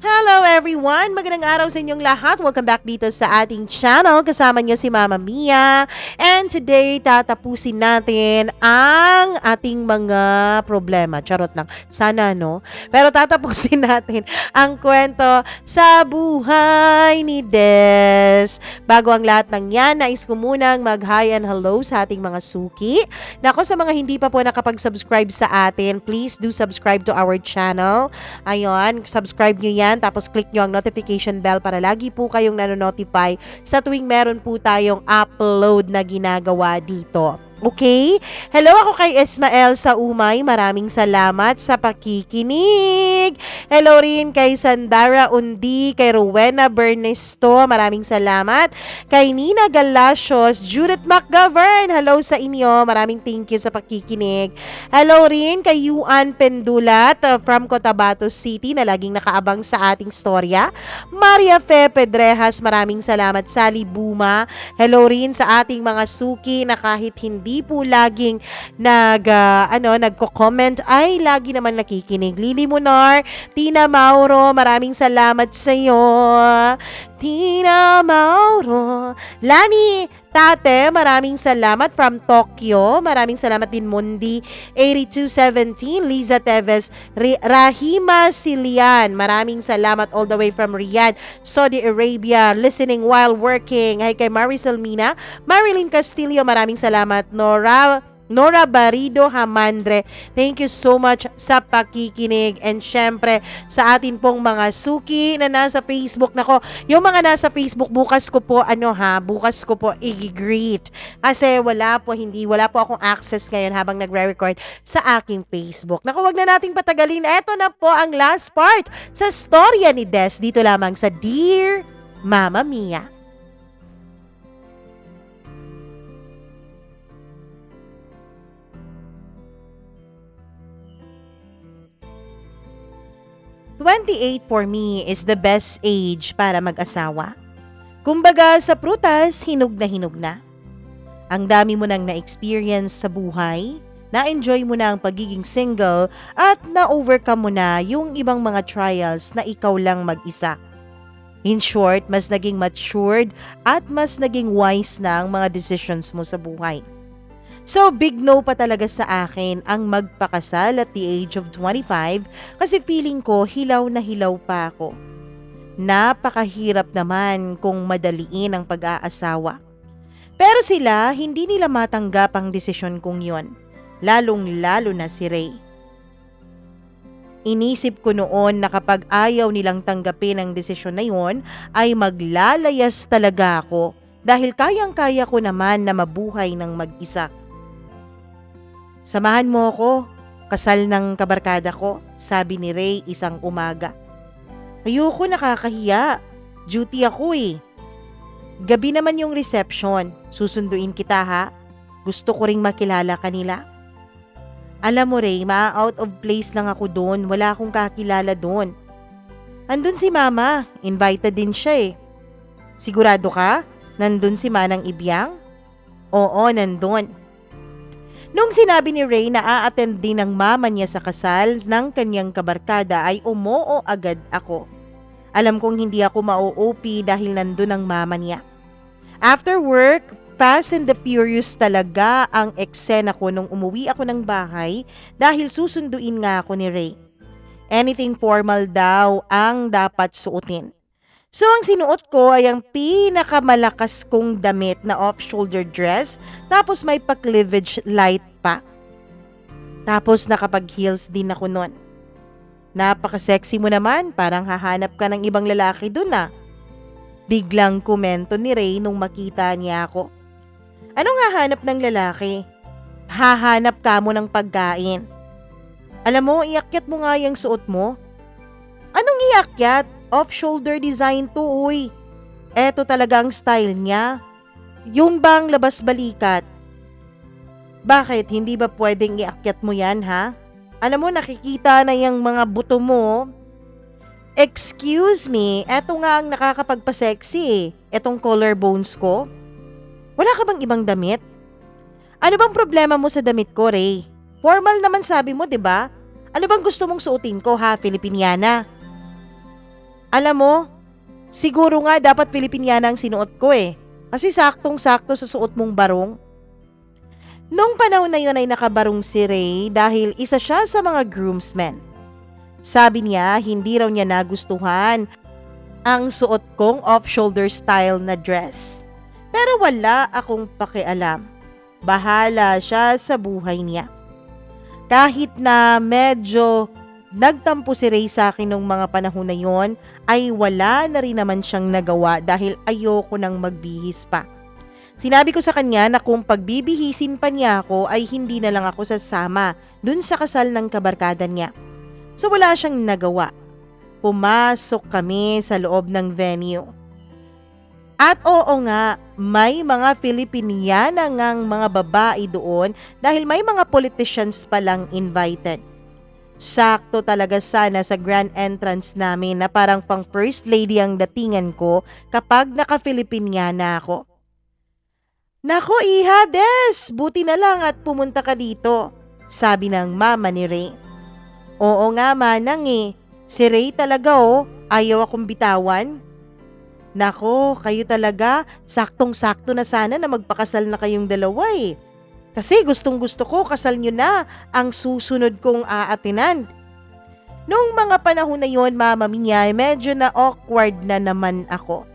Hello everyone! Magandang araw sa inyong lahat. Welcome back dito sa ating channel. Kasama niyo si Mama Mia. And today, tatapusin natin ang ating mga problema. Charot lang. Sana, no? Pero tatapusin natin ang kwento sa buhay ni Des. Bago ang lahat ng yan, nais ko munang mag-hi and hello sa ating mga suki. Nako, sa mga hindi pa po nakapag-subscribe sa atin, please do subscribe to our channel. Ayun, subscribe nyo yan. Tapos click nyo ang notification bell para lagi po kayong nanonotify sa tuwing meron po tayong upload na ginagawa dito. Okay? Hello, ako kay Ismael sa Umay. Maraming salamat sa pakikinig. Hello rin kay Sandara Undi, kay Rowena Bernesto. Maraming salamat. Kay Nina Galasios, Judith McGovern. Hello sa inyo. Maraming thank you sa pakikinig. Hello rin kay Yuan Pendulat from Cotabato City na laging nakaabang sa ating storya. Maria Fe Pedrejas, maraming salamat. Sally Buma. Hello rin sa ating mga suki na kahit hindi po laging nagko-comment ay lagi naman nakikinig. Lily Munar, Tina Mauro, maraming salamat sa iyo. Tina Mauro, Lani Tate, maraming salamat from Tokyo. Maraming salamat din Mundi 8217, Liza Teves, Rahima Silian. Maraming salamat all the way from Riyadh, Saudi Arabia, listening while working. Hi kay Marisol Mina, Marilyn Castillo, maraming salamat. Nora Barido Hamandre, thank you so much sa pakikinig. And syempre, sa atin pong mga suki na nasa Facebook. Nako, yung mga nasa Facebook, bukas ko po i-greet. Kasi wala po akong access ngayon habang nagre-record sa aking Facebook. Nako, wag na nating patagalin. Eto na po ang last part sa storya ni Des dito lamang sa Dear Mama Mia. "28 for me is the best age para mag-asawa. Kumbaga sa prutas, hinog na. Ang dami mo nang na-experience sa buhay, na-enjoy mo na ang pagiging single at na-overcome mo na yung ibang mga trials na ikaw lang mag-isa. In short, mas naging matured at mas naging wise na ang mga decisions mo sa buhay. So, big no pa talaga sa akin ang magpakasal at the age of 25 kasi feeling ko hilaw na hilaw pa ako. Napakahirap naman kung madaliin ang pag-aasawa. Pero sila, hindi nila matanggap ang desisyon kong yon, lalong-lalo na si Ray. Inisip ko noon na kapag ayaw nilang tanggapin ang desisyon na yon, ay maglalayas talaga ako dahil kayang-kaya ko naman na mabuhay ng mag-isa. Samahan mo ako, kasal ng kabarkada ko, sabi ni Ray isang umaga. Ayoko, nakakahiya. Duty ako eh. Gabi naman yung reception, susunduin kita ha. Gusto ko ring makilala kanila. Alam mo Ray, out of place lang ako doon, wala akong kakilala doon. Andun si Mama, invited din siya eh. Sigurado ka? Nandun si Manang Ibyang? Oo, nandun. Nung sinabi ni Ray na a-attend din ng mama niya sa kasal ng kanyang kabarkada ay umoo agad ako. Alam kong hindi ako ma-OP dahil nandun ang mama niya. After work, Fast and the Furious talaga ang eksena ko nung umuwi ako ng bahay dahil susunduin nga ako ni Ray. Anything formal daw ang dapat suotin. So ang sinuot ko ay ang pinakamalakas kong damit na off-shoulder dress tapos may pa-cleavage light pa. Tapos nakapag-heels din ako nun. Napaka-sexy mo naman, parang hahanap ka ng ibang lalaki dun ah. Biglang komento ni Ray nung makita niya ako. Anong hahanap ng lalaki? Hahanap ka mo ng pagkain. Alam mo, iakyat mo nga yung suot mo. Anong iakyat? Off-shoulder design to, uy. Eto talaga ang style niya. Yung bang labas balikat. Bakit? Hindi ba pwedeng iakyat mo yan, ha? Alam mo, nakikita na yung mga buto mo. Excuse me, eto nga ang nakakapagpa-sexy eh. Etong collarbones ko. Wala ka bang ibang damit? Ano bang problema mo sa damit ko, Ray? Formal naman sabi mo, 'di ba? Ano bang gusto mong suotin ko, ha, Filipiniana? Alam mo, siguro nga dapat Filipiniana ang sinuot ko eh. Kasi saktong-sakto sa suot mong barong. Nung panahon na yun ay nakabarong si Ray dahil isa siya sa mga groomsmen. Sabi niya hindi raw niya nagustuhan ang suot kong off-shoulder style na dress. Pero wala akong pakialam. Bahala siya sa buhay niya. Kahit na medyo nagtampo si Ray sa akin nung mga panahon na yon, ay wala na rin naman siyang nagawa dahil ayoko nang magbihis pa. Sinabi ko sa kanya na kung pagbibihisin pa niya ako ay hindi na lang ako sasama dun sa kasal ng kabarkada niya. So wala siyang nagawa. Pumasok kami sa loob ng venue. At oo nga, may mga Filipiniana ngang mga babae doon dahil may mga politicians palang invited. Sakto talaga sana sa grand entrance namin na parang pang first lady ang datingan ko kapag naka-Filipiniana ako. Nako iha, Des, buti na lang at pumunta ka dito, sabi ng mama ni Ray. Oo nga manang eh, si Ray talaga ayaw akong bitawan. Nako, kayo talaga, saktong-sakto na sana na magpakasal na kayong dalawa eh. Kasi gustong-gusto ko kasal nyo na ang susunod kong aatinan. Noong mga panahon na yon, mama niya, medyo na awkward na naman ako.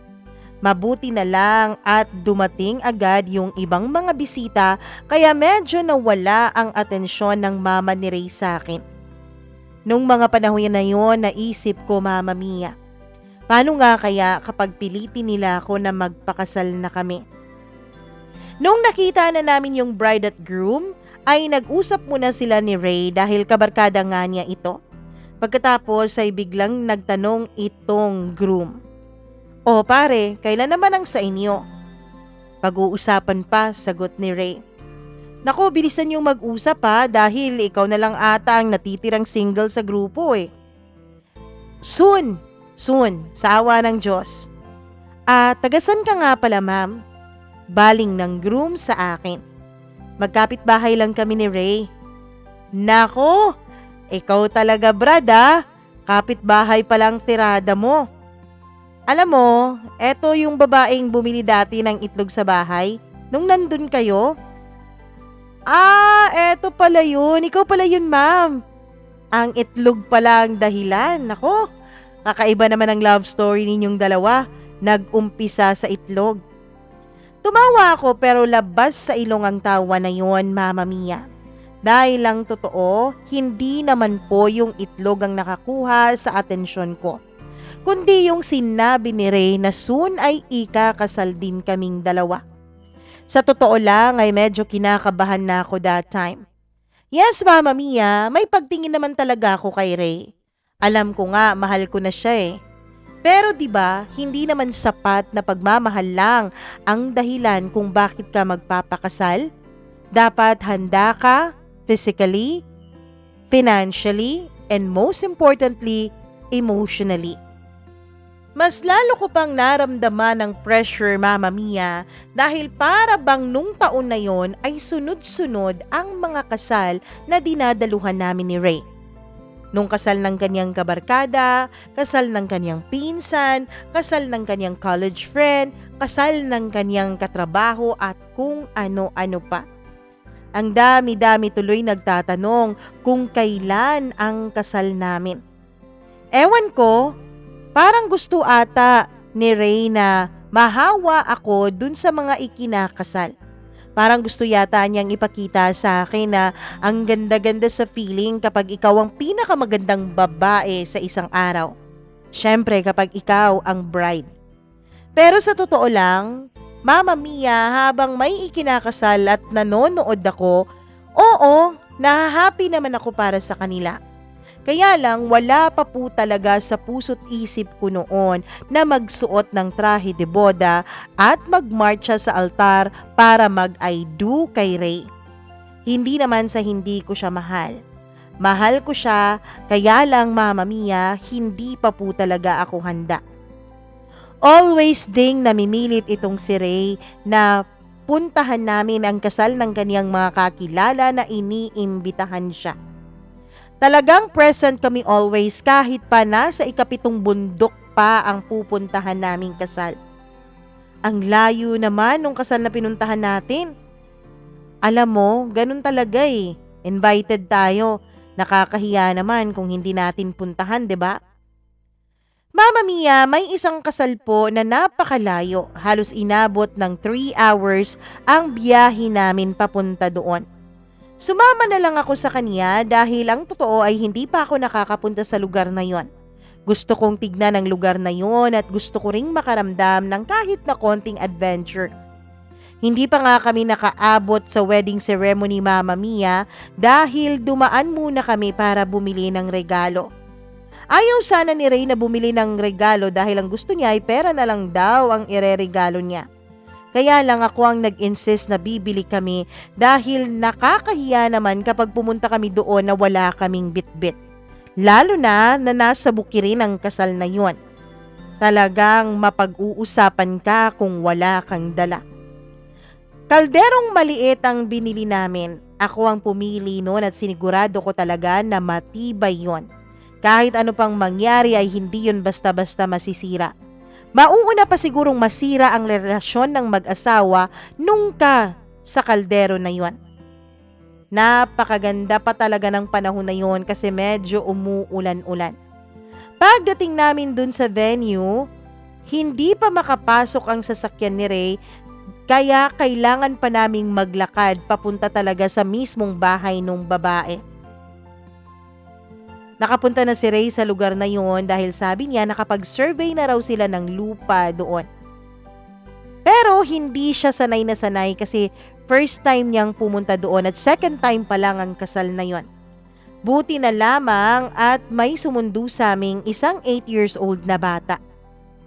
Mabuti na lang at dumating agad yung ibang mga bisita kaya medyo nawala ang atensyon ng mama ni Ray sa akin. Nung mga panahon na yon, naisip ko, mama mia, paano nga kaya kapag pilitin nila ako na magpakasal na kami? Nung nakita na namin yung bride at groom, ay nag-usap muna sila ni Ray dahil kabarkada nga niya ito. Pagkatapos ay biglang nagtanong itong groom. O pare, kailan naman ang sa inyo? Pag-uusapan pa, sagot ni Ray. Naku, bilisan yung mag-usap ha dahil ikaw na lang ata ang natitirang single sa grupo eh. Soon, sa awa ng Diyos. Tagasan ka nga pala ma'am? Baling ng groom sa akin. Magkapit-bahay lang kami ni Ray. Nako, ikaw talaga brad ha. Kapit-bahay pa lang tirada mo. Alam mo, eto yung babaeng bumili dati ng itlog sa bahay nung nandun kayo. Eto pala yun. Ikaw pala yun, ma'am. Ang itlog pala ang dahilan. Nako, kakaiba naman ang love story ninyong dalawa. Nag-umpisa sa itlog. Tumawa ako pero labas sa ilong ang tawa na yun, mama mia. Dahil lang totoo, hindi naman po yung itlog ang nakakuha sa atensyon ko. Kundi yung sinabi ni Ray na soon ay ikakasal din kaming dalawa. Sa totoo lang ay medyo kinakabahan na ako that time. Yes, mama mia, may pagtingin naman talaga ako kay Ray. Alam ko nga, mahal ko na siya eh. Pero 'di ba, hindi naman sapat na pagmamahal lang ang dahilan kung bakit ka magpapakasal. Dapat handa ka physically, financially, and most importantly, emotionally. Mas lalo ko pang naramdaman ng pressure, mama mia, dahil para bang nung taon na yon ay sunod-sunod ang mga kasal na dinadaluhan namin ni Ray. Nung kasal ng kanyang kabarkada, kasal ng kanyang pinsan, kasal ng kanyang college friend, kasal ng kanyang katrabaho at kung ano-ano pa. Ang dami-dami tuloy nagtatanong kung kailan ang kasal namin. Ewan ko, parang gusto ata ni Ray na mahawa ako dun sa mga ikinakasal. Parang gusto yata niyang ipakita sa akin na ang ganda-ganda sa feeling kapag ikaw ang pinakamagandang babae sa isang araw. Siyempre kapag ikaw ang bride. Pero sa totoo lang, mama mia, habang may ikinakasal at nanonood ako, oo, nahahappy naman ako para sa kanila. Kaya lang wala pa po talaga sa puso't isip ko noon na magsuot ng trahe de boda at magmarcha sa altar para mag-I do kay Ray. Hindi naman sa hindi ko siya mahal. Mahal ko siya, kaya lang mama mia, hindi pa po talaga ako handa. Always ding namimilit itong si Ray na puntahan namin ang kasal ng kaniyang mga kakilala na iniimbitahan siya. Talagang present kami always kahit pa nasa ikapitong bundok pa ang pupuntahan naming kasal. Ang layo naman nung kasal na pinuntahan natin. Alam mo, ganun talaga eh. Invited tayo. Nakakahiya naman kung hindi natin puntahan, 'di ba? Mama Mia, may isang kasal po na napakalayo. Halos inabot ng 3 hours ang biyahe namin papunta doon. Sumama na lang ako sa kanya dahil ang totoo ay hindi pa ako nakakapunta sa lugar na yon. Gusto kong tignan ang lugar na yon at gusto ko ring makaramdam ng kahit na konting adventure. Hindi pa nga kami nakaabot sa wedding ceremony, Mama Mia, dahil dumaan muna kami para bumili ng regalo. Ayaw sana ni Ray na bumili ng regalo dahil ang gusto niya ay pera na lang daw ang ireregalo niya. Kaya lang ako ang nag-insist na bibili kami dahil nakakahiya naman kapag pumunta kami doon na wala kaming bitbit. Lalo na nasa bukirin ang kasal na yon. Talagang mapag-uusapan ka kung wala kang dala. Kalderong maliit ang binili namin. Ako ang pumili noon at sinigurado ko talaga na matibay yon. Kahit ano pang mangyari ay hindi yun basta-basta masisira. Mauuna pa sigurong masira ang relasyon ng mag-asawa nung sa kaldero na yon. Napakaganda pa talaga ng panahon na yon kasi medyo umuulan-ulan. Pagdating namin dun sa venue, hindi pa makapasok ang sasakyan ni Ray kaya kailangan pa naming maglakad papunta talaga sa mismong bahay ng babae. Nakapunta na si Ray sa lugar na yon dahil sabi niya nakapag-survey na raw sila ng lupa doon. Pero hindi siya sanay na sanay kasi first time niyang pumunta doon at second time pa lang ang kasal na yon. Buti na lamang at may sumundo sa aming isang 8 years old na bata.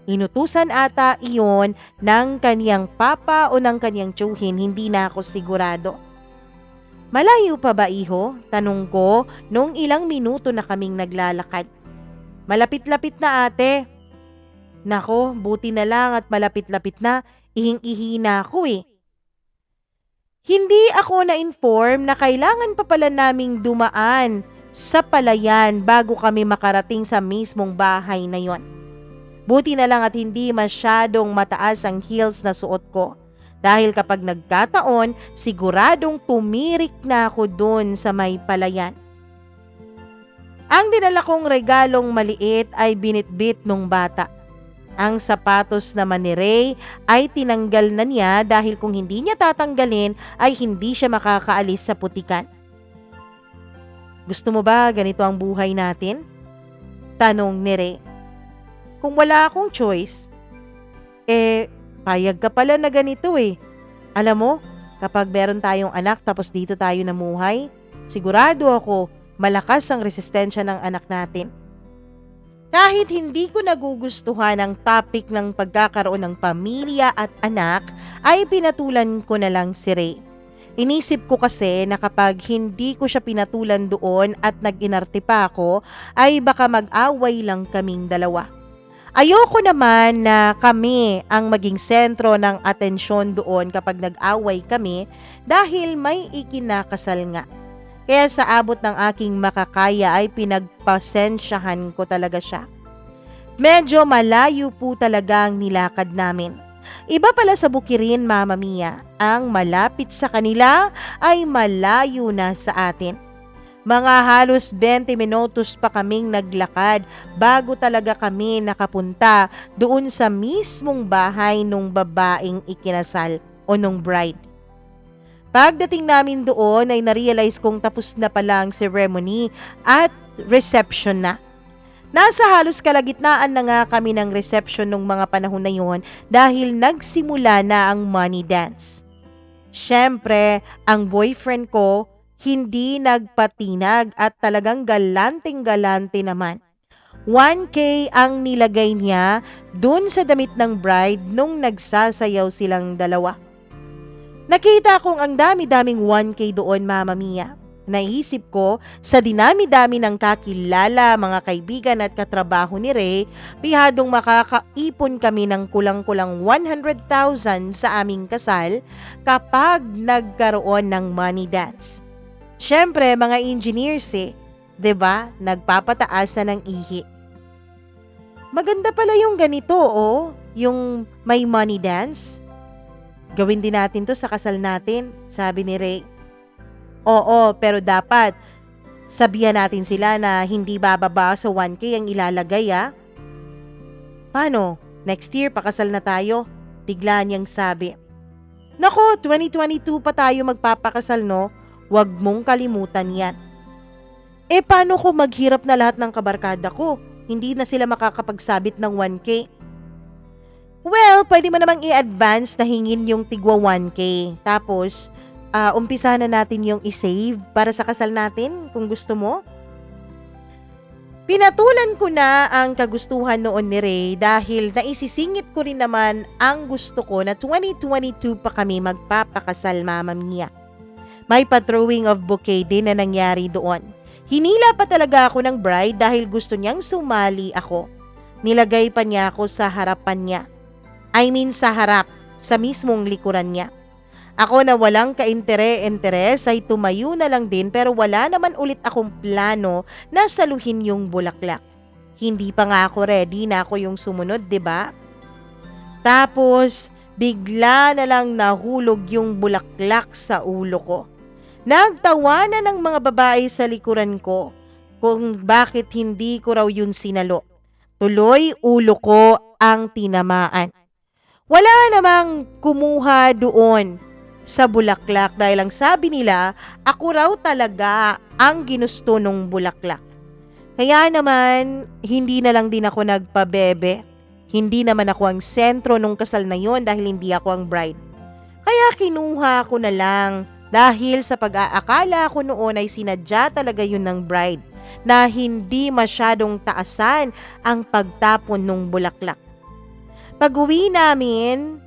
Inutusan ata iyon ng kaniyang papa o ng kaniyang tiyuhin, hindi na ako sigurado. Malayo pa ba, iho? Tanong ko nung ilang minuto na kaming naglalakad. Malapit-lapit na, ate. Nako, buti na lang at malapit-lapit na, ihing-ihi na ako eh. Hindi ako na-inform na kailangan pa pala naming dumaan sa palayan bago kami makarating sa mismong bahay na yon. Buti na lang at hindi masyadong mataas ang heels na suot ko. Dahil kapag nagkataon, siguradong tumirik na ako doon sa may palayan. Ang dinala kong regalong maliit ay binitbit nung bata. Ang sapatos naman ni Ray ay tinanggal na niya dahil kung hindi niya tatanggalin ay hindi siya makakaalis sa putikan. Gusto mo ba ganito ang buhay natin? Tanong ni Ray. Kung wala akong choice, payag ka pala na ganito eh. Alam mo, kapag meron tayong anak tapos dito tayo namuhay, sigurado ako malakas ang resistensya ng anak natin. Kahit hindi ko nagugustuhan ang topic ng pagkakaroon ng pamilya at anak, ay pinatulan ko na lang si Ray. Inisip ko kasi na kapag hindi ko siya pinatulan doon at nag-inarte pa ako, ay baka mag-away lang kaming dalawa. Ayoko naman na kami ang maging sentro ng atensyon doon kapag nag-away kami dahil may ikinakasal nga. Kaya sa abot ng aking makakaya ay pinagpasensyahan ko talaga siya. Medyo malayo po talaga ang nilakad namin. Iba pala sa bukirin, Mama Mia. Ang malapit sa kanila ay malayo na sa atin. Mga halos 20 minutos pa kaming naglakad bago talaga kami nakapunta doon sa mismong bahay nung babaeng ikinasal o nung bride. Pagdating namin doon ay narealize kong tapos na pala ang ceremony at reception na. Nasa halos kalagitnaan na nga kami ng reception nung mga panahon na yon dahil nagsimula na ang money dance. Siyempre, ang boyfriend ko hindi nagpatinag at talagang galanting-galante naman. 1K ang nilagay niya dun sa damit ng bride nung nagsasayaw silang dalawa. Nakita kong ang dami-daming 1K doon, Mama Mia. Naisip ko, sa dinami-dami ng kakilala, mga kaibigan at katrabaho ni Ray, pihadong makakaipon kami ng kulang-kulang 100,000 sa aming kasal kapag nagkaroon ng money dance. Siyempre, mga engineers 'di ba? Nagpapataas na ng ihi. Maganda pala yung ganito, oh. Yung may money dance. Gawin din natin to sa kasal natin, sabi ni Ray. Oo, pero dapat sabihan natin sila na hindi bababa sa 1K ang ilalagay, ah. Paano? Next year, pakasal na tayo. Bigla niyang sabi. Nako, 2022 pa tayo magpapakasal, no? Huwag mong kalimutan yan. Paano ko maghirap na lahat ng kabarkada ko? Hindi na sila makakapagsabit ng 1K. Well, pwede mo namang i-advance na hingin yung tigwa 1K. Tapos, umpisa na natin yung i-save para sa kasal natin kung gusto mo. Pinatulan ko na ang kagustuhan noon ni Ray dahil naisisingit ko rin naman ang gusto ko na 2022 pa kami magpapakasal, Mama Mia. May pa-throwing of bouquet din na nangyari doon. Hinila pa talaga ako ng bride dahil gusto niyang sumali ako. Nilagay pa niya ako sa harapan niya. I mean sa harap, sa mismong likuran niya. Ako na walang kaintere-interes ay tumayo na lang din pero wala naman ulit akong plano na saluhin yung bulaklak. Hindi pa nga ako ready na ako yung sumunod, 'di ba? Tapos, bigla na lang nahulog yung bulaklak sa ulo ko. Nagtawanan ng mga babae sa likuran ko kung bakit hindi ko raw yun sinalo. Tuloy ulo ko ang tinamaan. Wala namang kumuha doon sa bulaklak dahil ang sabi nila, ako raw talaga ang ginusto nung bulaklak. Kaya naman, hindi na lang din ako nagpabebe. Hindi naman ako ang sentro nung kasal na yon dahil hindi ako ang bride. Kaya kinuha ko na lang dahil sa pag-aakala ko noon ay sinadya talaga yun ng bride na hindi masyadong taasan ang pagtapon nung bulaklak. Pag-uwi namin,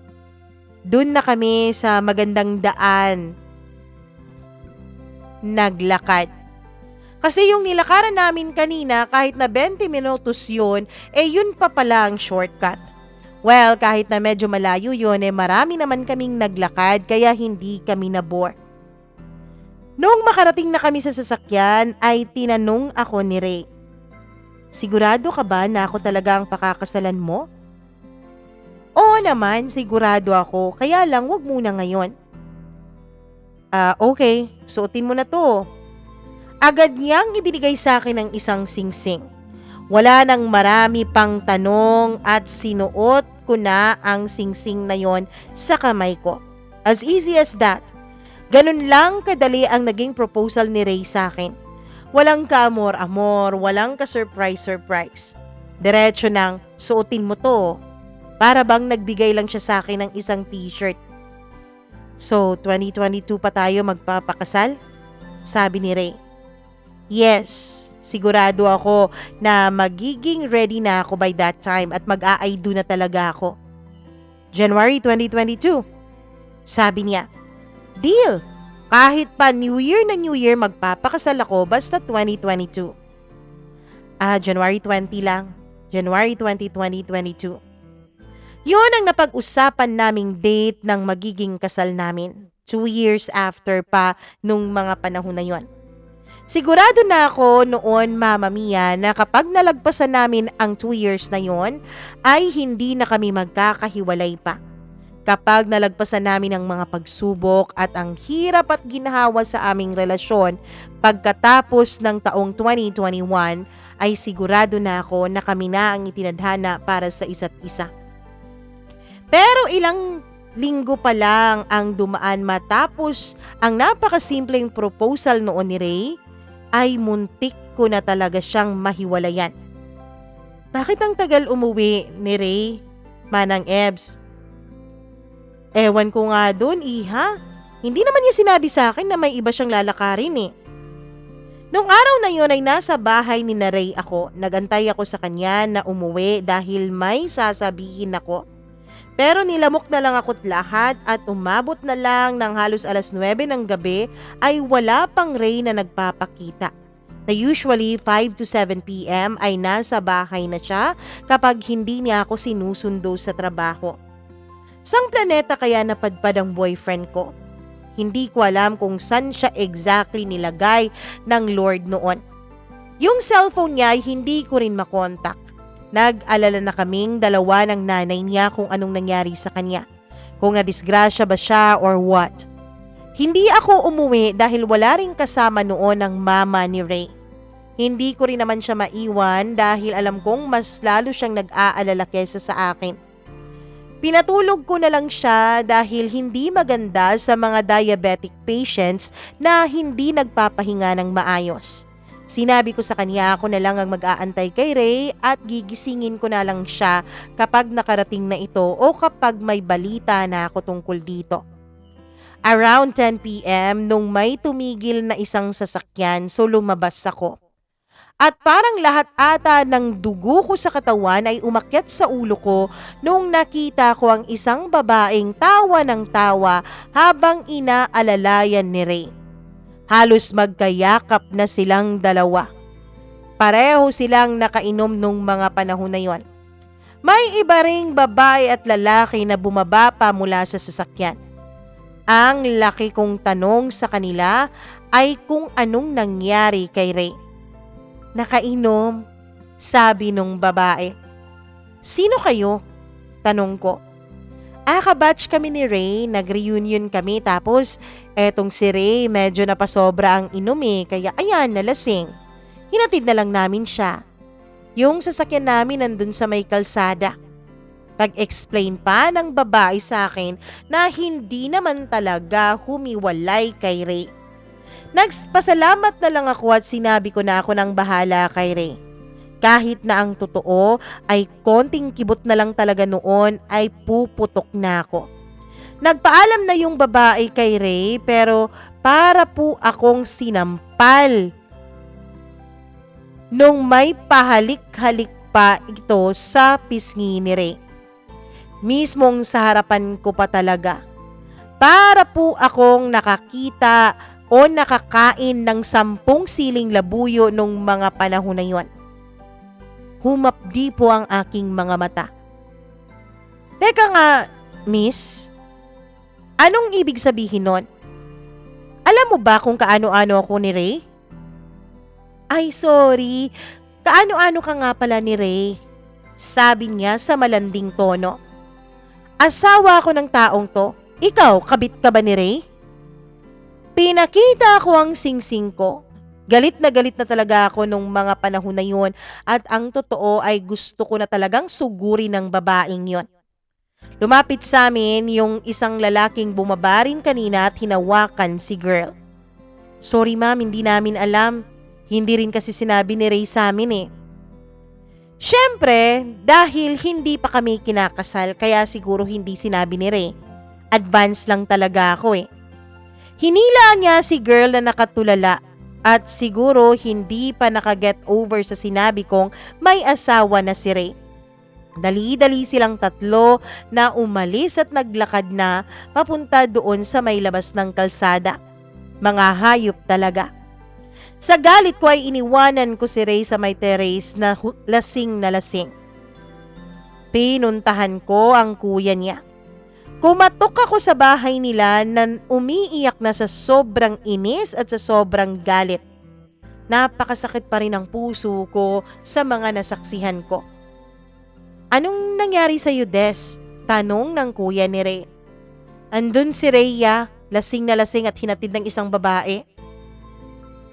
doon na kami sa magandang daan naglakad. Kasi yung nilakaran namin kanina kahit na 20 minutos yun, yun pa pala ang shortcut. Well, kahit na medyo malayo yun, marami naman kaming naglakad kaya hindi kami nabore. Noong makarating na kami sa sasakyan ay tinanong ako ni Ray, sigurado ka ba na ako talaga ang pakakasalan mo? Oo naman, sigurado ako. Kaya lang, wag muna ngayon. Okay. Suotin mo na to. Agad niyang ibinigay sa akin ng isang singsing. Wala nang marami pang tanong at sinuot ko na ang singsing na yon sa kamay ko. As easy as that. Ganun lang kadali ang naging proposal ni Ray sa akin. Walang ka-amor-amor, walang ka-surprise-surprise. Diretso nang, suotin mo to. Para bang nagbigay lang siya sa akin ng isang t-shirt. So, 2022 pa tayo magpapakasal? Sabi ni Ray. Yes, sigurado ako na magiging ready na ako by that time at mag-a-I-do na talaga ako. January 2022. Sabi niya, deal! Kahit pa New Year na New Year magpapakasal ako basta 2022. January 20 lang. January 20, 2022. Yun ang napag-usapan naming date ng magiging kasal namin. 2 years after pa nung mga panahon na yon. Sigurado na ako noon, Mama Mia, na kapag nalagpasan namin ang 2 years na yon, ay hindi na kami magkakahiwalay pa. Kapag nalagpasan namin ang mga pagsubok at ang hirap at ginhawa sa aming relasyon pagkatapos ng taong 2021, ay sigurado na ako na kami na ang itinadhana para sa isa't isa. Pero ilang linggo pa lang ang dumaan matapos ang napakasimpleng proposal noon ni Ray, ay muntik ko na talaga siyang mahiwalayan. Bakit ang tagal umuwi ni Ray, Manang Ebs? Ewan ko nga dun, Iha. Hindi naman niya sinabi sa akin na may iba siyang lalakarin eh. Nung araw na yun ay nasa bahay ni na Ray ako. Nagantay ako sa kanya na umuwi dahil may sasabihin ako. Pero nilamok na lang ako't lahat at umabot na lang ng halos alas 9 ng gabi ay wala pang Ray na nagpapakita. Na usually 5 to 7 p.m. ay nasa bahay na siya kapag hindi niya ako sinusundo sa trabaho. Sang planeta kaya napadpad ang boyfriend ko? Hindi ko alam kung saan siya exactly nilagay ng Lord noon. Yung cellphone niya ay hindi ko rin makontak. Nag-alala na kaming dalawa ng nanay niya kung anong nangyari sa kanya. Kung nadisgrasya ba siya or what. Hindi ako umuwi dahil wala ring kasama noon ang mama ni Ray. Hindi ko rin naman siya maiwan dahil alam kong mas lalo siyang nag-aalala kesa sa akin. Pinatulog ko na lang siya dahil hindi maganda sa mga diabetic patients na hindi nagpapahinga ng maayos. Sinabi ko sa kanya ako na lang ang mag-aantay kay Ray at gigisingin ko na lang siya kapag nakarating na ito o kapag may balita na ako tungkol dito. Around 10 p.m. nung may tumigil na isang sasakyan so lumabas ako. At parang lahat ata ng dugo ko sa katawan ay umakyat sa ulo ko nung nakita ko ang isang babaeng tawa ng tawa habang inaalalayan ni Ray. Halos magkayakap na silang dalawa. Pareho silang nakainom nung mga panahon na yon. May iba ring babae at lalaki na bumaba pa mula sa sasakyan. Ang laki kong tanong sa kanila ay kung anong nangyari kay Ray. Nakainom, sabi nung babae. Sino kayo? Tanong ko. Kabatch kami ni Ray, nag-reunion kami tapos etong si Ray medyo napasobra ang inom kaya ayan nalasing. Hinatid na lang namin siya. Yung sasakyan namin nandun sa may kalsada. Pag-explain pa ng babae sa akin na hindi naman talaga humiwalay kay Ray. Nagpasalamat na lang ako at sinabi ko na ako nang bahala kay Ray. Kahit na ang totoo ay konting kibot na lang talaga noon ay puputok na ako. Nagpaalam na yung babae kay Ray pero para po akong sinampal. Nung may pahalik-halik pa ito sa pisngi ni Ray. Mismong sa harapan ko pa talaga. Para po akong nakakita o nakakain ng 10 siling labuyo nung mga panahon na yon. Humapdi po ang aking mga mata. Teka nga, miss, anong ibig sabihin nun? Alam mo ba kung kaano-ano ako ni Ray? Ay sorry, kaano-ano ka nga pala ni Ray? Sabi niya sa malanding tono. Asawa ako ng taong to, ikaw kabit ka ba ni Ray? Pinakita ko ang singsing ko. Galit na talaga ako nung mga panahon na yun at ang totoo ay gusto ko na talagang suguri ng babaeng yon. Lumapit sa amin yung isang lalaking bumabarin kanina at hinawakan si girl. Sorry ma'am, hindi namin alam. Hindi rin kasi sinabi ni Ray sa amin Siyempre, dahil hindi pa kami kinakasal kaya siguro hindi sinabi ni Ray. Advance lang talaga ako Hinilaan niya si girl na nakatulala at siguro hindi pa nakaget over sa sinabi kong may asawa na si Ray. Dali-dali silang tatlo na umalis at naglakad na papunta doon sa may labas ng kalsada. Mga hayop talaga. Sa galit ko ay iniwanan ko si Ray sa may terrace na lasing na lasing. Pinuntahan ko ang kuya niya. Kumatok ako sa bahay nila na umiiyak na sa sobrang inis at sa sobrang galit. Napakasakit pa rin ang puso ko sa mga nasaksihan ko. Anong nangyari sa'yo, Des? Tanong ng kuya ni Ray. Andun si Rhea, lasing na lasing at hinatid ng isang babae.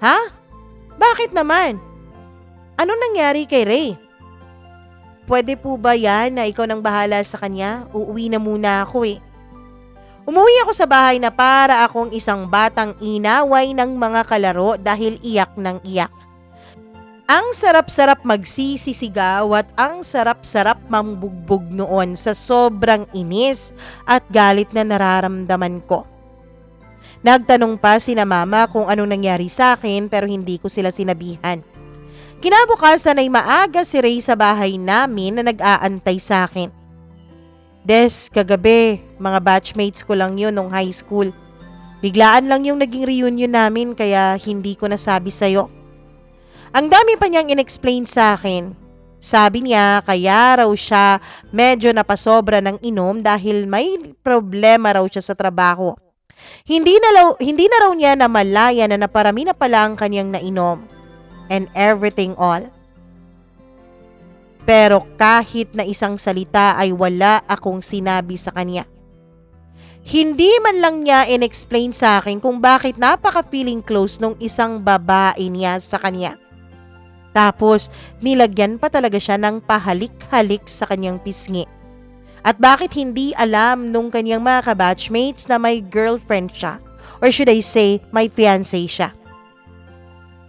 Ha? Bakit naman? Anong nangyari kay Ray? Pwede po ba yan na ikaw nang bahala sa kanya? Uuwi na muna ako Umuwi ako sa bahay na para akong isang batang inaway ng mga kalaro dahil iyak ng iyak. Ang sarap-sarap magsisisigaw at ang sarap-sarap mambugbog noon sa sobrang inis at galit na nararamdaman ko. Nagtanong pa sina mama kung anong nangyari sa akin pero hindi ko sila sinabihan. Kinabukasan ay maaga si Ray sa bahay namin na nag-aantay sa akin. Des, kagabi, mga batchmates ko lang yun nung high school. Biglaan lang yung naging reunion namin kaya hindi ko nasabi sa'yo. Ang dami pa niyang inexplain sa akin. Sabi niya kaya raw siya medyo napasobra ng inom dahil may problema raw siya sa trabaho. Hindi na raw niya namalaya na naparami na pala ang kanyang nainom. And everything all. Pero kahit na isang salita ay wala akong sinabi sa kanya. Hindi man lang niya in-explain sa akin kung bakit napaka-feeling close nung isang babae niya sa kanya. Tapos, nilagyan pa talaga siya ng pahalik-halik sa kanyang pisngi. At bakit hindi alam nung kanyang mga kabatchmates na may girlfriend siya? Or should I say, may fiancé siya?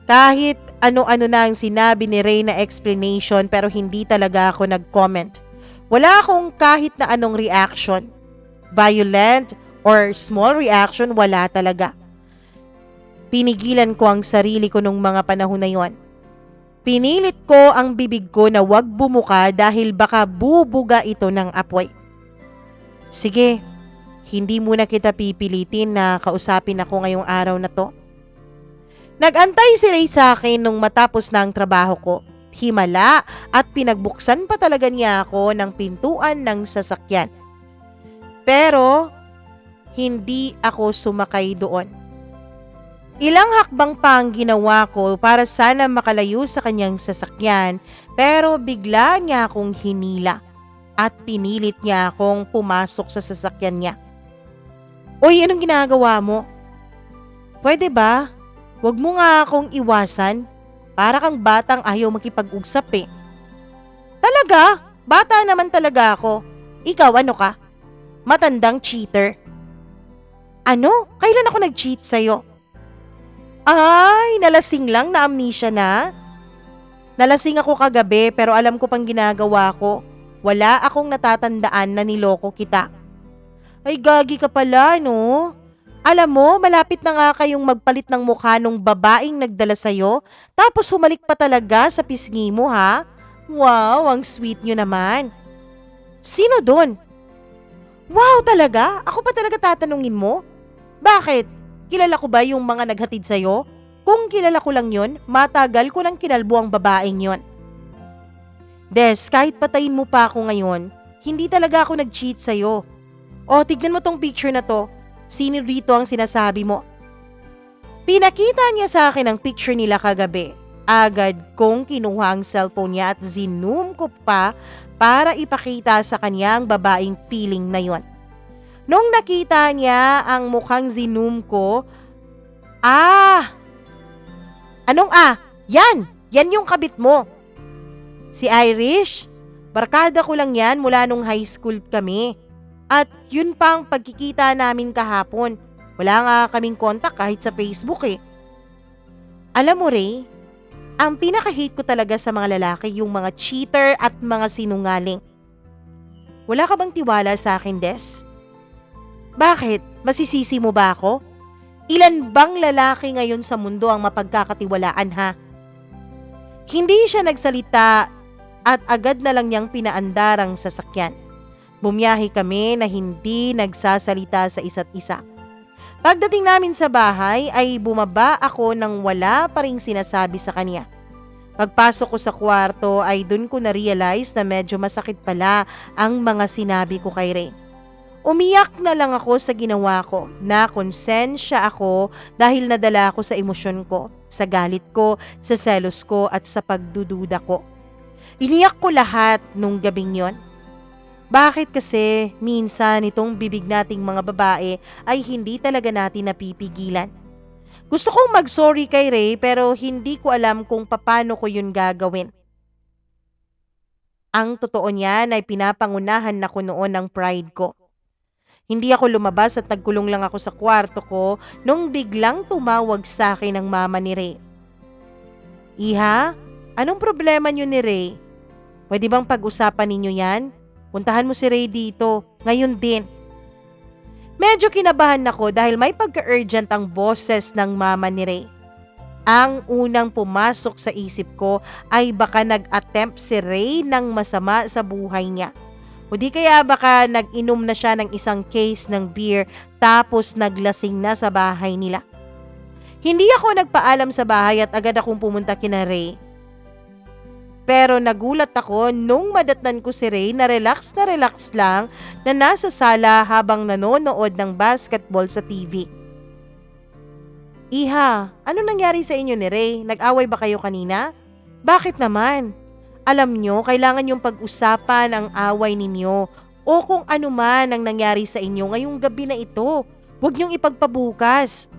Kahit ano-ano na ang sinabi ni Ray na explanation pero hindi talaga ako nag-comment. Wala akong kahit na anong reaction. Violent or small reaction, wala talaga. Pinigilan ko ang sarili ko nung mga panahon na yon. Pinilit ko ang bibig ko na wag bumuka dahil baka bubuga ito ng apoy. Sige, hindi muna kita pipilitin na kausapin ako ngayong araw na to. Nag-antay si Ray sa akin nung matapos na ang trabaho ko. Himala at pinagbuksan pa talaga niya ako ng pintuan ng sasakyan. Pero, hindi ako sumakay doon. Ilang hakbang pa ang ginawa ko para sana makalayo sa kanyang sasakyan, pero bigla niya akong hinila at pinilit niya akong pumasok sa sasakyan niya. Uy, anong ginagawa mo? Pwede ba? Huwag mo nga akong iwasan. Para kang batang ayaw makipag-usap eh. Talaga? Bata naman talaga ako. Ikaw ano ka? Matandang cheater. Ano? Kailan ako nag-cheat sa'yo? Ay, nalasing lang, na amnesia na. Nalasing ako kagabi pero alam ko pang ginagawa ko. Wala akong natatandaan na niloko kita. Ay, gagi ka pala, no? Alam mo, malapit na nga kayong magpalit ng mukha nung babaeng nagdala sa'yo, tapos humalik pa talaga sa pisngi mo, ha? Wow, ang sweet nyo naman. Sino dun? Wow, talaga? Ako pa talaga tatanungin mo? Bakit? Kilala ko ba yung mga naghatid sa'yo? Kung kilala ko lang yon, matagal ko nang kinalbo ang babaeng yon. Des, kahit patayin mo pa ako ngayon, hindi talaga ako nag-cheat sa'yo. O, tignan mo tong picture na to. Sino dito ang sinasabi mo? Pinakita niya sa akin ang picture nila kagabi. Agad kong kinuha ang cellphone niya at zoom ko pa para ipakita sa kanya ang babaeng feeling na yon. Nung nakita niya ang mukhang zoom ko, Anong Yan! Yan yung kabit mo! Si Irish? Barkada ko lang yan mula nung high school kami. At yun pa ang pagkikita namin kahapon. Wala nga kaming kontak kahit sa Facebook eh. Alam mo Ray, ang pinaka-hate ko talaga sa mga lalaki yung mga cheater at mga sinungaling. Wala ka bang tiwala sa akin, Des? Bakit? Masisisi mo ba ako? Ilan bang lalaki ngayon sa mundo ang mapagkakatiwalaan ha? Hindi siya nagsalita at agad na lang niyang pinaandar ang sasakyan. Bumiyahe kami na hindi nagsasalita sa isa't isa. Pagdating namin sa bahay ay bumaba ako nang wala pa ring sinasabi sa kanya. Pagpasok ko sa kwarto ay dun ko na-realize na medyo masakit pala ang mga sinabi ko kay Ray. Umiyak na lang ako sa ginawa ko, na konsensya ako dahil nadala ako sa emosyon ko, sa galit ko, sa selos ko at sa pagdududa ko. Iniyak ko lahat nung gabing yon. Bakit kasi minsan itong bibig nating mga babae ay hindi talaga natin napipigilan? Gusto kong mag-sorry kay Ray pero hindi ko alam kung paano ko yun gagawin. Ang totoo niyan ay pinapangunahan na ko noon ng pride ko. Hindi ako lumabas at nagkulong lang ako sa kwarto ko nung biglang tumawag sa akin ang mama ni Ray. Iha, anong problema niyo ni Ray? Pwede bang pag-usapan ninyo yan? Puntahan mo si Ray dito, ngayon din. Medyo kinabahan ako dahil may pagka-urgent ang boses ng mama ni Ray. Ang unang pumasok sa isip ko ay baka nag-attempt si Ray ng masama sa buhay niya. O di kaya baka nag-inom na siya ng isang case ng beer tapos naglasing na sa bahay nila. Hindi ako nagpaalam sa bahay at agad akong pumunta kina Ray. Pero nagulat ako nung madatnan ko si Ray na relax lang na nasa sala habang nanonood ng basketball sa TV. Iha, ano nangyari sa inyo ni Ray? Nag-away ba kayo kanina? Bakit naman? Alam nyo, kailangan yung pag-usapan ang away ninyo o kung ano man ang nangyari sa inyo ngayong gabi na ito. Huwag niyong ipagpabukas.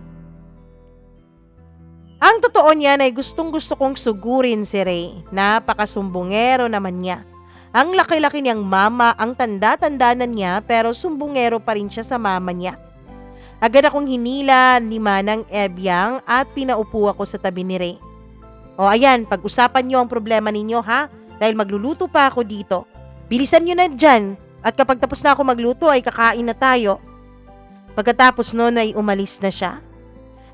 Ang totoo niyan ay gustong-gusto kong sugurin si Ray. Napakasumbongero naman niya. Ang laki-laki niyang mama, ang tanda-tanda na niya pero sumbongero pa rin siya sa mama niya. Agad akong hinila ni Manang Ebyang at pinaupo ako sa tabi ni Ray. O ayan, pag-usapan niyo ang problema ninyo ha, dahil magluluto pa ako dito. Bilisan niyo na dyan at kapag tapos na ako magluto ay kakain na tayo. Pagkatapos noon ay umalis na siya.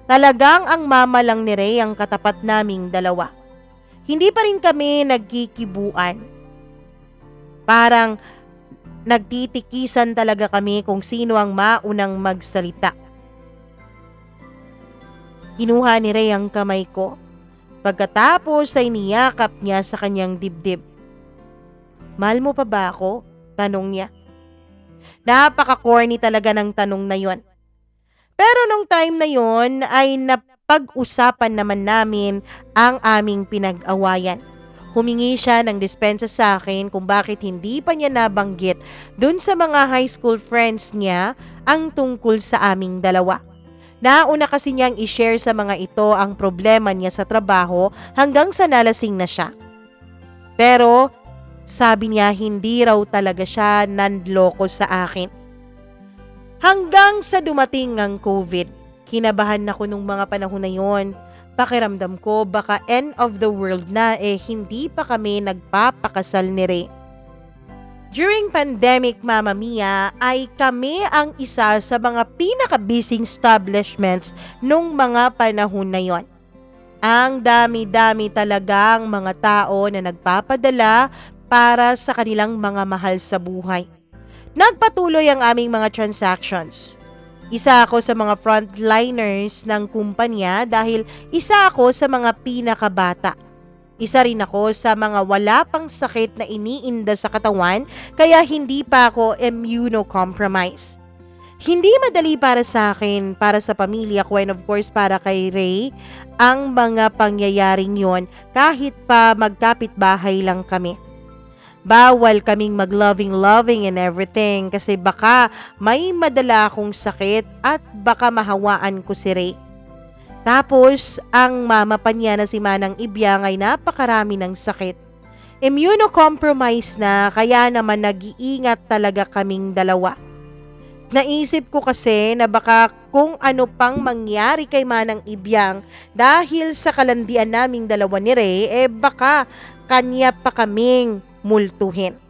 Talagang ang mama lang ni Ray ang katapat naming dalawa. Hindi pa rin kami nagkikibuan. Parang nagtitikisan talaga kami kung sino ang maunang magsalita. Kinuha ni Ray ang kamay ko. Pagkatapos ay niyakap niya sa kanyang dibdib. Mahal mo pa ba ako? Tanong niya. Napaka-corny talaga ng tanong na yon. Pero nung time na yon ay napag-usapan naman namin ang aming pinag-awayan. Humingi siya ng dispensa sa akin kung bakit hindi pa niya nabanggit dun sa mga high school friends niya ang tungkol sa aming dalawa. Nauna kasi niyang i-share sa mga ito ang problema niya sa trabaho hanggang sa nalasing na siya. Pero sabi niya hindi raw talaga siya nanloko sa akin. Hanggang sa dumating ang COVID, kinabahan ako nung mga panahon na yon. Pakiramdam ko baka end of the world na hindi pa kami nagpapakasal ni Ray. During pandemic, Mama Mia, ay kami ang isa sa mga pinaka-busy establishments nung mga panahon na yon. Ang dami-dami talagang mga tao na nagpapadala para sa kanilang mga mahal sa buhay. Nagpatuloy ang aming mga transactions. Isa ako sa mga frontliners ng kumpanya dahil isa ako sa mga pinakabata. Isa rin ako sa mga wala pang sakit na iniinda sa katawan kaya hindi pa ako immunocompromised. Hindi madali para sa akin, para sa pamilya ko and of course para kay Ray ang mga pangyayaring yon kahit pa magkapit-bahay lang kami. Bawal kaming mag-loving and everything kasi baka may madala akong sakit at baka mahawaan ko si Ray. Tapos, ang mama pa niya na si Manang Ibyang ay napakarami ng sakit. Immunocompromised na kaya naman nag-iingat talaga kaming dalawa. Naisip ko kasi na baka kung ano pang mangyari kay Manang Ibyang dahil sa kalandian naming dalawa ni Ray, baka kanya pa kaming multuhin.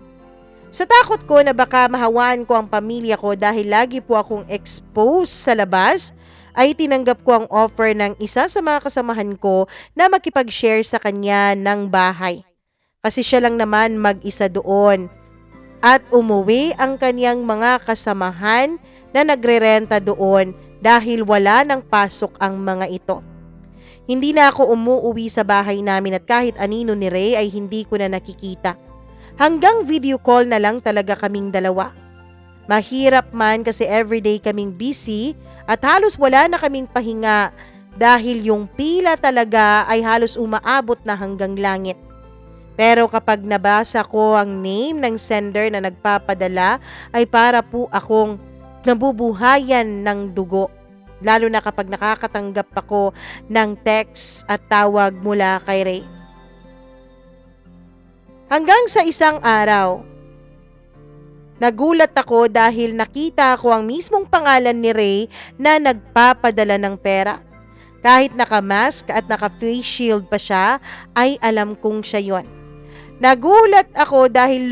Sa takot ko na baka mahawaan ko ang pamilya ko dahil lagi po akong exposed sa labas, ay tinanggap ko ang offer ng isa sa mga kasamahan ko na makipag-share sa kanya ng bahay. Kasi siya lang naman mag-isa doon. At umuwi ang kanyang mga kasamahan na nagre-renta doon dahil wala nang pasok ang mga ito. Hindi na ako umuwi sa bahay namin at kahit anino ni Ray ay hindi ko na nakikita. Hanggang video call na lang talaga kaming dalawa. Mahirap man kasi everyday kaming busy at halos wala na kaming pahinga dahil yung pila talaga ay halos umaabot na hanggang langit. Pero kapag nabasa ko ang name ng sender na nagpapadala ay para po akong nabubuhayan ng dugo. Lalo na kapag nakakatanggap ako ng text at tawag mula kay Ray. Hanggang sa isang araw, nagulat ako dahil nakita ko ang mismong pangalan ni Ray na nagpapadala ng pera. Kahit naka-mask at naka-face shield pa siya, ay alam kong siya yon. Nagulat ako dahil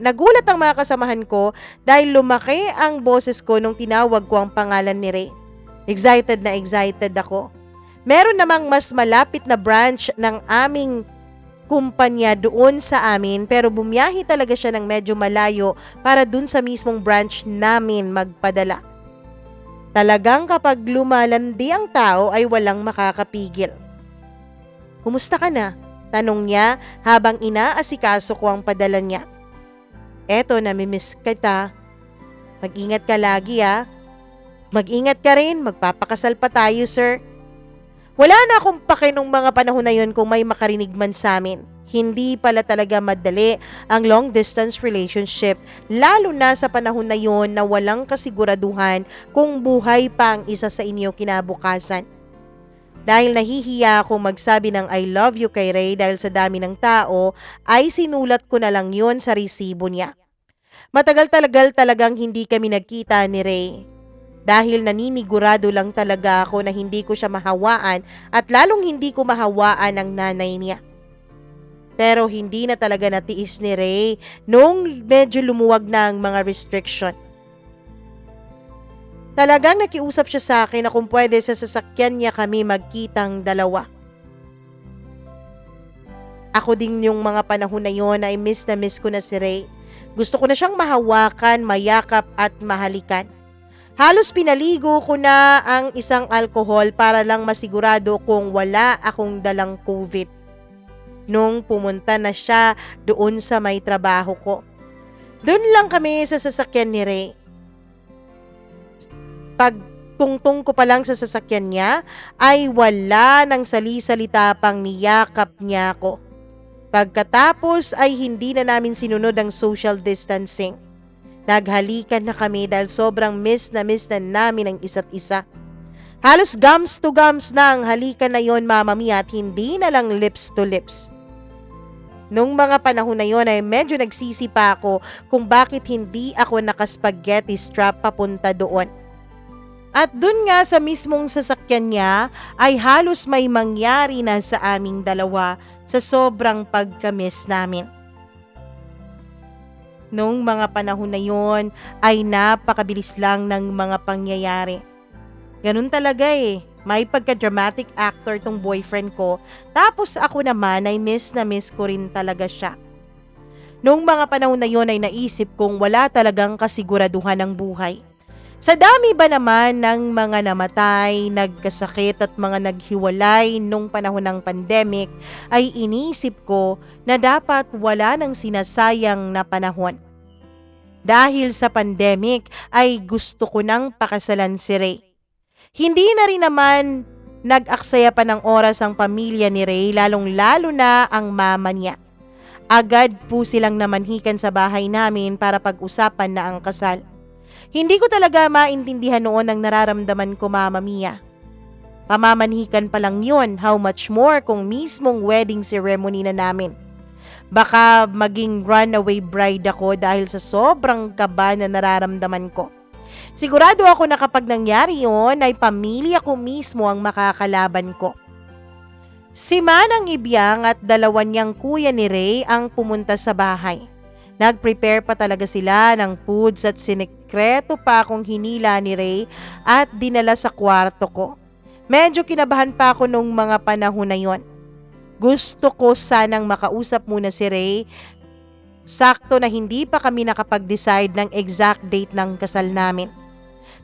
nagulat ang mga kasamahan ko dahil lumaki ang boses ko nung tinawag ko ang pangalan ni Ray. Excited na excited ako. Meron namang mas malapit na branch ng aming kumpanya doon sa amin pero bumiyahi talaga siya ng medyo malayo para dun sa mismong branch namin magpadala. Talagang kapag lumalandi ang tao ay walang makakapigil. Kumusta ka na? Tanong niya habang inaasikaso ko ang padala niya. Eto, namimiss kita. Mag-ingat ka lagi ah. Mag-ingat ka rin, magpapakasal pa tayo sir. Wala na akong pake nung mga panahon na yun kung may makarinig man sa amin. Hindi pala talaga madali ang long distance relationship, lalo na sa panahon na yon na walang kasiguraduhan kung buhay pa ang isa sa inyo kinabukasan. Dahil nahihiya akong magsabi ng I love you kay Ray dahil sa dami ng tao, ay sinulat ko na lang yon sa resibo niya. Matagal-talagang hindi kami nagkita ni Ray. Dahil naninigurado lang talaga ako na hindi ko siya mahawaan at lalong hindi ko mahawaan ang nanay niya. Pero hindi na talaga natiis ni Ray nung medyo lumuwag na ang mga restriction. Talagang nakiusap siya sa akin na kung pwede sa sasakyan niya kami magkitang dalawa. Ako din yung mga panahon na yon ay miss na miss ko na si Ray. Gusto ko na siyang mahawakan, mayakap at mahalikan. Halos pinaligo ko na ang isang alkohol para lang masigurado kung wala akong dalang COVID. Nung pumunta na siya doon sa may trabaho ko. Doon lang kami sa sasakyan ni Ray. Pag tungtong ko pa lang sa sasakyan niya, ay wala nang sali-salita pang niyakap niya ako. Pagkatapos ay hindi na namin sinunod ang social distancing. Naghalikan na kami dahil sobrang miss na namin ang isa't isa. Halos gums to gums na ang halikan na yon, Mama Mia, at hindi na lang lips to lips. Nung mga panahon na yon ay medyo nagsisi pa ako kung bakit hindi ako nakaspaghetti strap papunta doon. At dun nga sa mismong sasakyan niya ay halos may mangyari na sa aming dalawa sa sobrang pagkamiss namin. Nung mga panahon na yon ay napakabilis lang ng mga pangyayari. Ganun talaga eh. May pagka-dramatic actor tong boyfriend ko, tapos ako naman ay miss na miss ko rin talaga siya. Noong mga panahon na yon ay naisip kong wala talagang kasiguraduhan ng buhay. Sa dami ba naman ng mga namatay, nagkasakit at mga naghiwalay nung panahon ng pandemic, ay inisip ko na dapat wala nang sinasayang na panahon. Dahil sa pandemic ay gusto ko nang pakasalan si Ray. Hindi na rin naman nag-aksaya pa ng oras ang pamilya ni Ray, lalong-lalo na ang mama niya. Agad po silang namanhikan sa bahay namin para pag-usapan na ang kasal. Hindi ko talaga maintindihan noon ang nararamdaman ko, Mama Mia. Pamamanhikan pa lang yun, how much more kung mismong wedding ceremony na namin. Baka maging runaway bride ako dahil sa sobrang kaba na nararamdaman ko. Sigurado ako na kapag nangyari yun ay pamilya ko mismo ang makakalaban ko. Si Manang Ibyang at dalawa niyang kuya ni Ray ang pumunta sa bahay. Nag-prepare pa talaga sila ng foods at sinekreto pa akong hinila ni Ray at dinala sa kwarto ko. Medyo kinabahan pa ako nung mga panahon na yon. Gusto ko sanang makausap muna si Ray. Sakto na hindi pa kami nakapag-decide ng exact date ng kasal namin.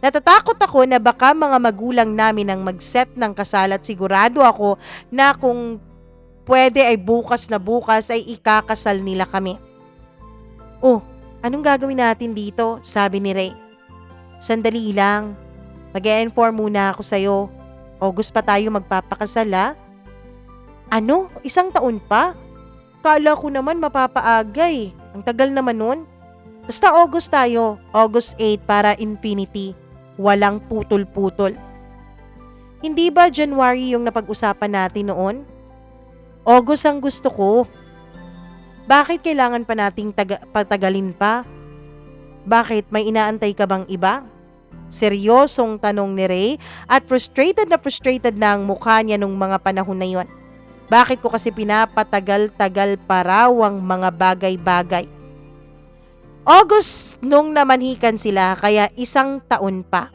Natatakot ako na baka mga magulang namin ang mag-set ng kasal at sigurado ako na kung pwede ay bukas na bukas ay ikakasal nila kami. Oh, anong gagawin natin dito? Sabi ni Ray. Sandali lang. Mag-e-inform muna ako sa'yo. August pa tayo magpapakasal ha? Ano? 1 taon pa? Kala ko naman mapapaagay. Ang tagal naman nun. Basta August tayo. August 8 para infinity. Walang putol-putol. Hindi ba January yung napag-usapan natin noon? August ang gusto ko. Bakit kailangan pa nating patagalin pa? Bakit may inaantay ka bang iba? Seryosong tanong ni Ray at frustrated na ang mukha niya nung mga panahon na yon. Bakit ko kasi pinapatagal-tagal pa raw ang mga bagay-bagay? August nung namanhikan sila kaya 1 taon pa.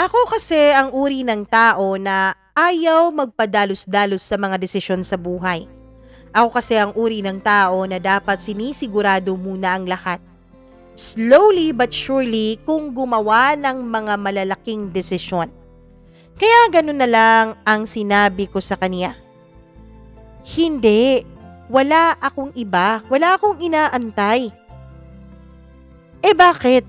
Ako kasi ang uri ng tao na ayaw magpadalos-dalos sa mga desisyon sa buhay. Ako kasi ang uri ng tao na dapat sinisigurado muna ang lahat. Slowly but surely kung gumawa ng mga malalaking desisyon. Kaya ganun na lang ang sinabi ko sa kanya. Hindi, wala akong iba, wala akong inaantay. Bakit?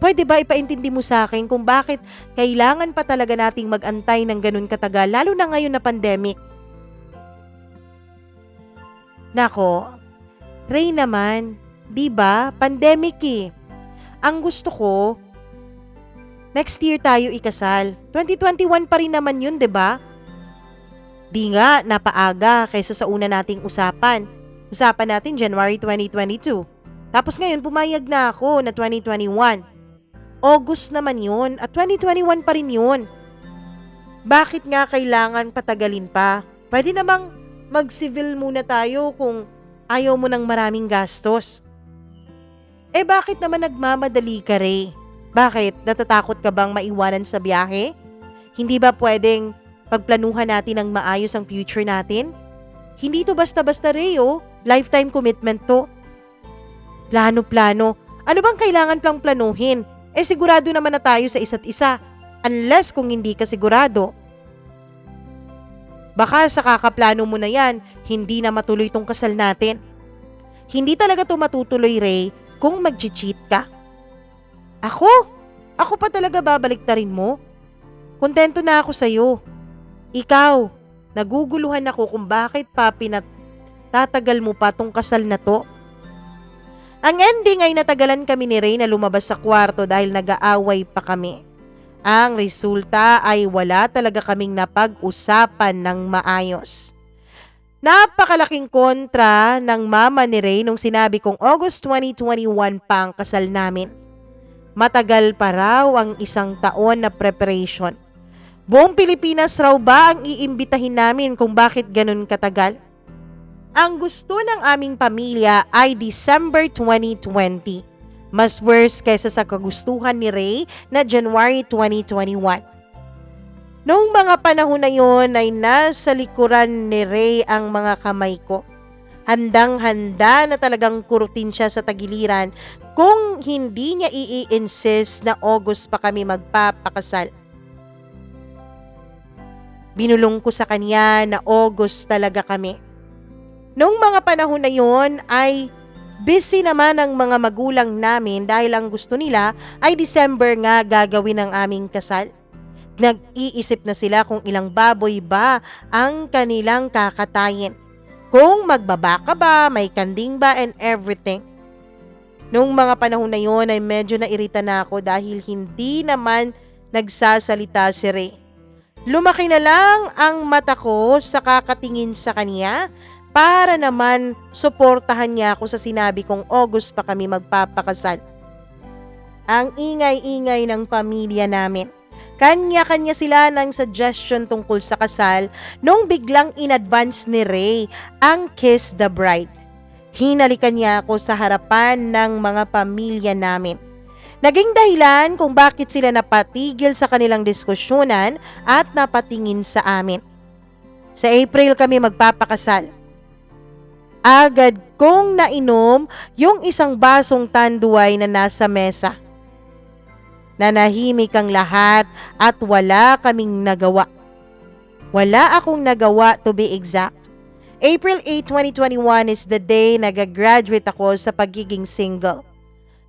Pwede ba ipaintindi mo sa akin kung bakit kailangan pa talaga nating mag-antay ng ganun katagal lalo na ngayon na pandemic? Nako, Ray naman, 'di ba? Pandemic eh. Ang gusto ko, next year tayo ikasal. 2021 pa rin naman 'yun, 'di ba? Di nga napaaga kaysa sa una nating usapan. Usapan natin January 2022. Tapos ngayon pumayag na ako na 2021. August naman 'yun at 2021 pa rin 'yun. Bakit nga kailangan patagalin pa? Pwede namang mag-civil muna tayo kung ayaw mo ng maraming gastos. Bakit naman nagmamadali ka, Ray? Bakit? Natatakot ka bang maiwanan sa biyahe? Hindi ba pwedeng pagplanuhan natin ng maayos ang future natin? Hindi to basta-basta, Ray, oh. Lifetime commitment to. Plano-plano. Ano bang kailangan pang planuhin? Sigurado naman na tayo sa isa't isa. Unless kung hindi ka sigurado. Baka sa kakaplano mo na yan, hindi na matuloy tong kasal natin. Hindi talaga to matutuloy, Ray, kung mag-cheat ka. Ako? Ako pa talaga babaliktarin mo? Kontento na ako sa'yo. Ikaw, naguguluhan ako kung bakit pa pinatatagal mo pa tong kasal na to. Ang ending ay natagalan kami ni Ray na lumabas sa kwarto dahil nag-aaway pa kami. Ang resulta ay wala talaga kaming napag-usapan ng maayos. Napakalaking kontra ng mama ni Ray nung sinabi kong August 2021 pa ang kasal namin. Matagal pa raw ang 1 taon na preparation. Buong Pilipinas raw ba ang iimbitahin namin kung bakit ganun katagal? Ang gusto ng aming pamilya ay December 2020. Mas worse kaysa sa kagustuhan ni Ray na January 2021. Noong mga panahon na yon ay nasa likuran ni Ray ang mga kamay ko. Handang-handa na talagang kurutin siya sa tagiliran kung hindi niya i-insist na August pa kami magpapakasal. Binulong ko sa kanya na August talaga kami. Noong mga panahon na yon ay busy naman ang mga magulang namin dahil ang gusto nila ay December nga gagawin ang aming kasal. Nag-iisip na sila kung ilang baboy ba ang kanilang kakatayin. Kung magbabaka ba, may kanding ba and everything. Noong mga panahon na yon ay medyo nairita na ako dahil hindi naman nagsasalita si Ray. Lumaki na lang ang mata ko sa kakatingin sa kanya para naman suportahan niya ako sa sinabi kong August pa kami magpapakasal. Ang ingay-ingay ng pamilya namin. Kanya-kanya sila ng suggestion tungkol sa kasal nung biglang in-advance ni Ray ang Kiss the Bride. Hinalikan niya ako sa harapan ng mga pamilya namin. Naging dahilan kung bakit sila napatigil sa kanilang diskusyonan at napatingin sa amin. Sa April kami magpapakasal. Agad kong nainom yung 1 basong tanduay na nasa mesa. Nanahimik ang lahat at wala kaming nagawa. Wala akong nagawa to be exact. April 8, 2021 is the day nag-graduate ako sa pagiging single.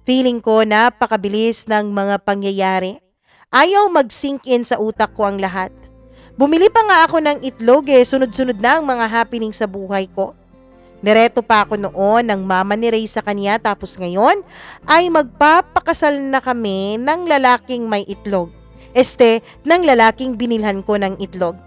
Feeling ko napakabilis ng mga pangyayari. Ayaw mag-sink in sa utak ko ang lahat. Bumili pa nga ako ng itlog sunod-sunod na ang mga happening sa buhay ko. Nireto pa ako noon ng mama ni Ray sa kanya tapos ngayon ay magpapakasal na kami ng lalaking may itlog. Ng lalaking binilhan ko ng itlog.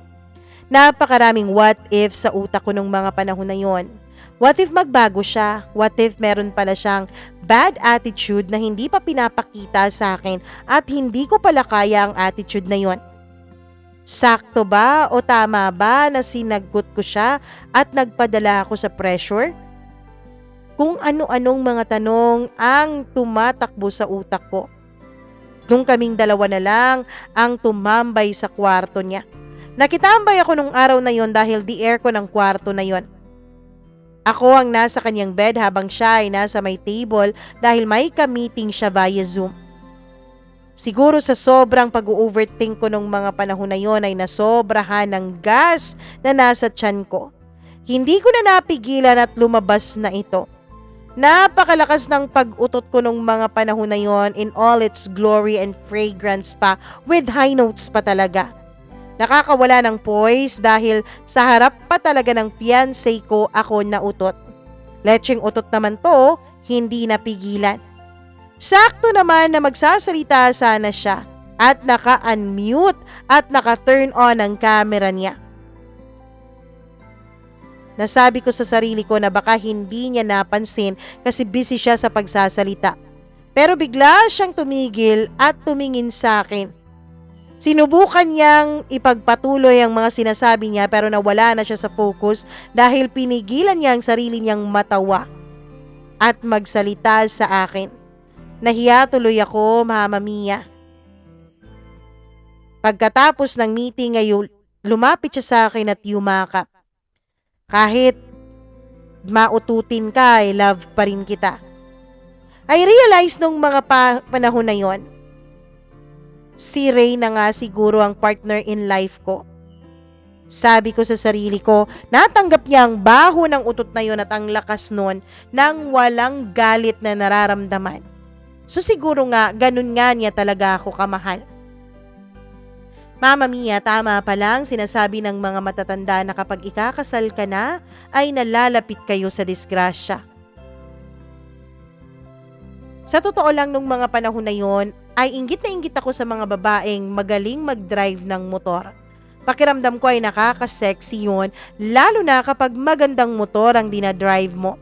Napakaraming what if sa utak ko nung mga panahon na yon. What if magbago siya? What if meron pala siyang bad attitude na hindi pa pinapakita sa akin at hindi ko pala kaya ang attitude na yon? Sakto ba o tama ba na sinagot ko siya at nagpadala ako sa pressure? Kung ano-anong mga tanong ang tumatakbo sa utak ko. Nung kaming dalawa na lang ang tumambay sa kwarto niya. Nakitambay ako nung araw na yon dahil di aircon ang kwarto na yon. Ako ang nasa kanyang bed habang siya ay nasa may table dahil may ka-meeting siya via Zoom. Siguro sa sobrang pag-overthink ko nung mga panahon na yon ay nasobrahan ng gas na nasa tiyan ko. Hindi ko na napigilan at lumabas na ito. Napakalakas ng pag-utot ko nung mga panahon na yon in all its glory and fragrance pa with high notes pa talaga. Nakakawala ng poise dahil sa harap pa talaga ng fiancé ko ako nautot. Lecheng utot naman to, hindi napigilan. Sakto naman na magsasalita sana siya at naka-unmute at naka-turn on ang camera niya. Nasabi ko sa sarili ko na baka hindi niya napansin kasi busy siya sa pagsasalita. Pero bigla siyang tumigil at tumingin sa akin. Sinubukan niyang ipagpatuloy ang mga sinasabi niya pero nawala na siya sa focus dahil pinigilan niya ang sarili niyang matawa at magsalita sa akin. Nahiya tuloy ako, Mama Mia. Pagkatapos ng meeting ngayon, lumapit siya sa akin at yumakap. Kahit maututin ka, I love pa rin kita. I realized nung mga panahon na yon, si Ray na nga siguro ang partner in life ko. Sabi ko sa sarili ko, natanggap niya ang baho ng utot na yon at ang lakas nun nang walang galit na nararamdaman. So siguro nga, ganun nga niya talaga ako kamahal. Mama Mia, tama pa lang sinasabi ng mga matatanda na kapag ikakasal ka na, ay nalalapit kayo sa disgrasya. Sa totoo lang nung mga panahon na yon, ay inggit na inggit ako sa mga babaeng magaling mag-drive ng motor. Pakiramdam ko ay nakaka-sexy yun, lalo na kapag magandang motor ang dinadrive mo.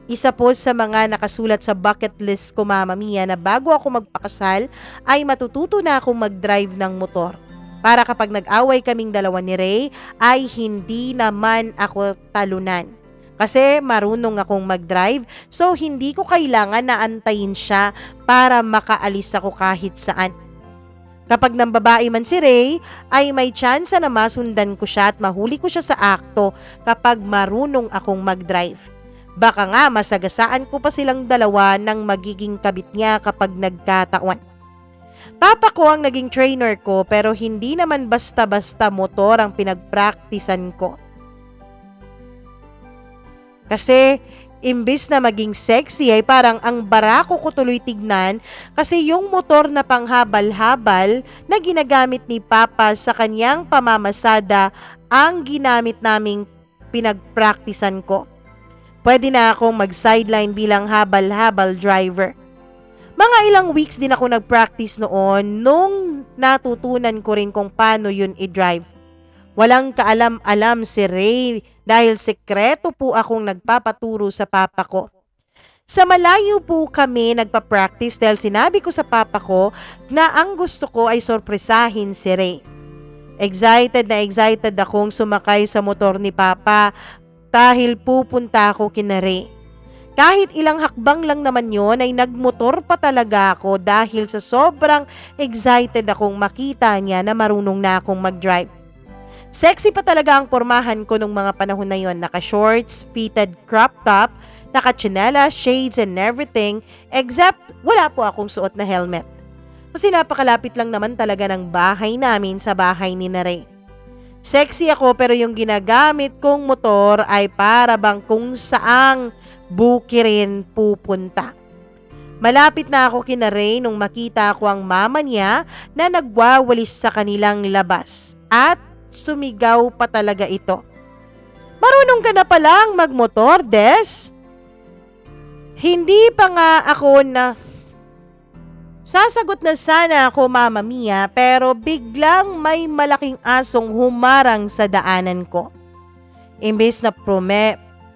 Isa po sa mga nakasulat sa bucket list ko, Mama Mia, na bago ako magpakasal ay matututo na akong mag-drive ng motor. Para kapag nag-away kaming dalawa ni Ray ay hindi naman ako talunan. Kasi marunong akong mag-drive, so hindi ko kailangan na antayin siya para makaalis ako kahit saan. Kapag nang babae man si Ray, ay may tsansa na masundan ko siya at mahuli ko siya sa akto kapag marunong akong mag-drive. Baka nga masagasaan ko pa silang dalawa ng magiging kabit niya kapag nagkataon. Papa ko ang naging trainer ko pero hindi naman basta-basta motor ang pinagpraktisan ko. Kasi imbis na maging sexy ay parang ang barako ko tuloy tignan kasi yung motor na panghabal-habal na ginagamit ni Papa sa kanyang pamamasada ang ginamit naming pinagpraktisan ko. Pwede na akong mag-sideline bilang habal-habal driver. Mga ilang weeks din ako nag-practice noon nung natutunan ko rin kung paano yun i-drive. Walang kaalam-alam si Ray dahil sekreto po akong nagpapaturo sa papa ko. Sa malayo po kami nagpa-practice dahil sinabi ko sa papa ko na ang gusto ko ay sorpresahin si Ray. Excited na excited akong sumakay sa motor ni Papa dahil pupunta ako kina Ray. Kahit ilang hakbang lang naman yon ay nagmotor pa talaga ako dahil sa sobrang excited akong makita niya na marunong na akong mag-drive. Sexy pa talaga ang pormahan ko nung mga panahon na yon. Naka-shorts, fitted crop top, naka-chinela, shades and everything except wala po akong suot na helmet. Kasi napakalapit lang naman talaga ng bahay namin sa bahay ni Ray. Sexy ako pero yung ginagamit kong motor ay para bang kung saang bukirin pupunta. Malapit na ako kina Ray nung makita ko ang mama niya na nagwawalis sa kanilang labas at sumigaw pa talaga ito. Marunong ka na palang magmotor, Des? Hindi pa nga ako na... Sasagot na sana ako, Mama Mia, pero biglang may malaking asong humarang sa daanan ko. Imbes na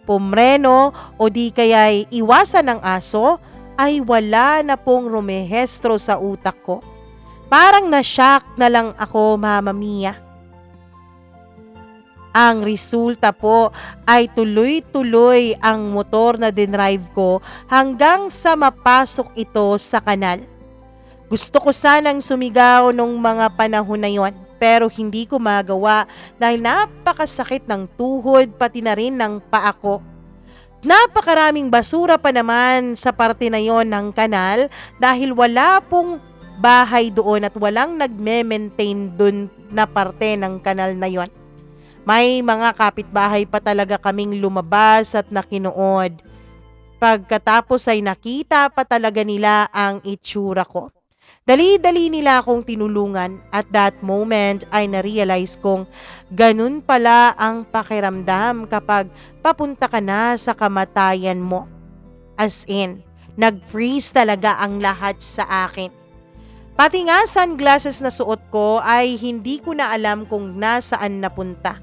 pumreno o di kaya'y iwasan ng aso, ay wala na pong rumehestro sa utak ko. Parang na-shock na lang ako, Mama Mia. Ang resulta po ay tuloy-tuloy ang motor na dinrive ko hanggang sa mapasok ito sa kanal. Gusto ko sanang sumigaw nung mga panahon na yon, pero hindi ko magawa dahil napakasakit ng tuhod pati na rin ng paa ko. Napakaraming basura pa naman sa parte na yon ng kanal dahil wala pong bahay doon at walang nagme-maintain doon na parte ng kanal na yon. May mga kapitbahay pa talaga kaming lumabas at nakinood. Pagkatapos ay nakita pa talaga nila ang itsura ko. Dali-dali nila akong tinulungan at that moment ay na-realize kong ganun pala ang pakiramdam kapag papunta ka na sa kamatayan mo. As in, nag-freeze talaga ang lahat sa akin. Pati nga sunglasses na suot ko ay hindi ko na alam kung nasaan napunta.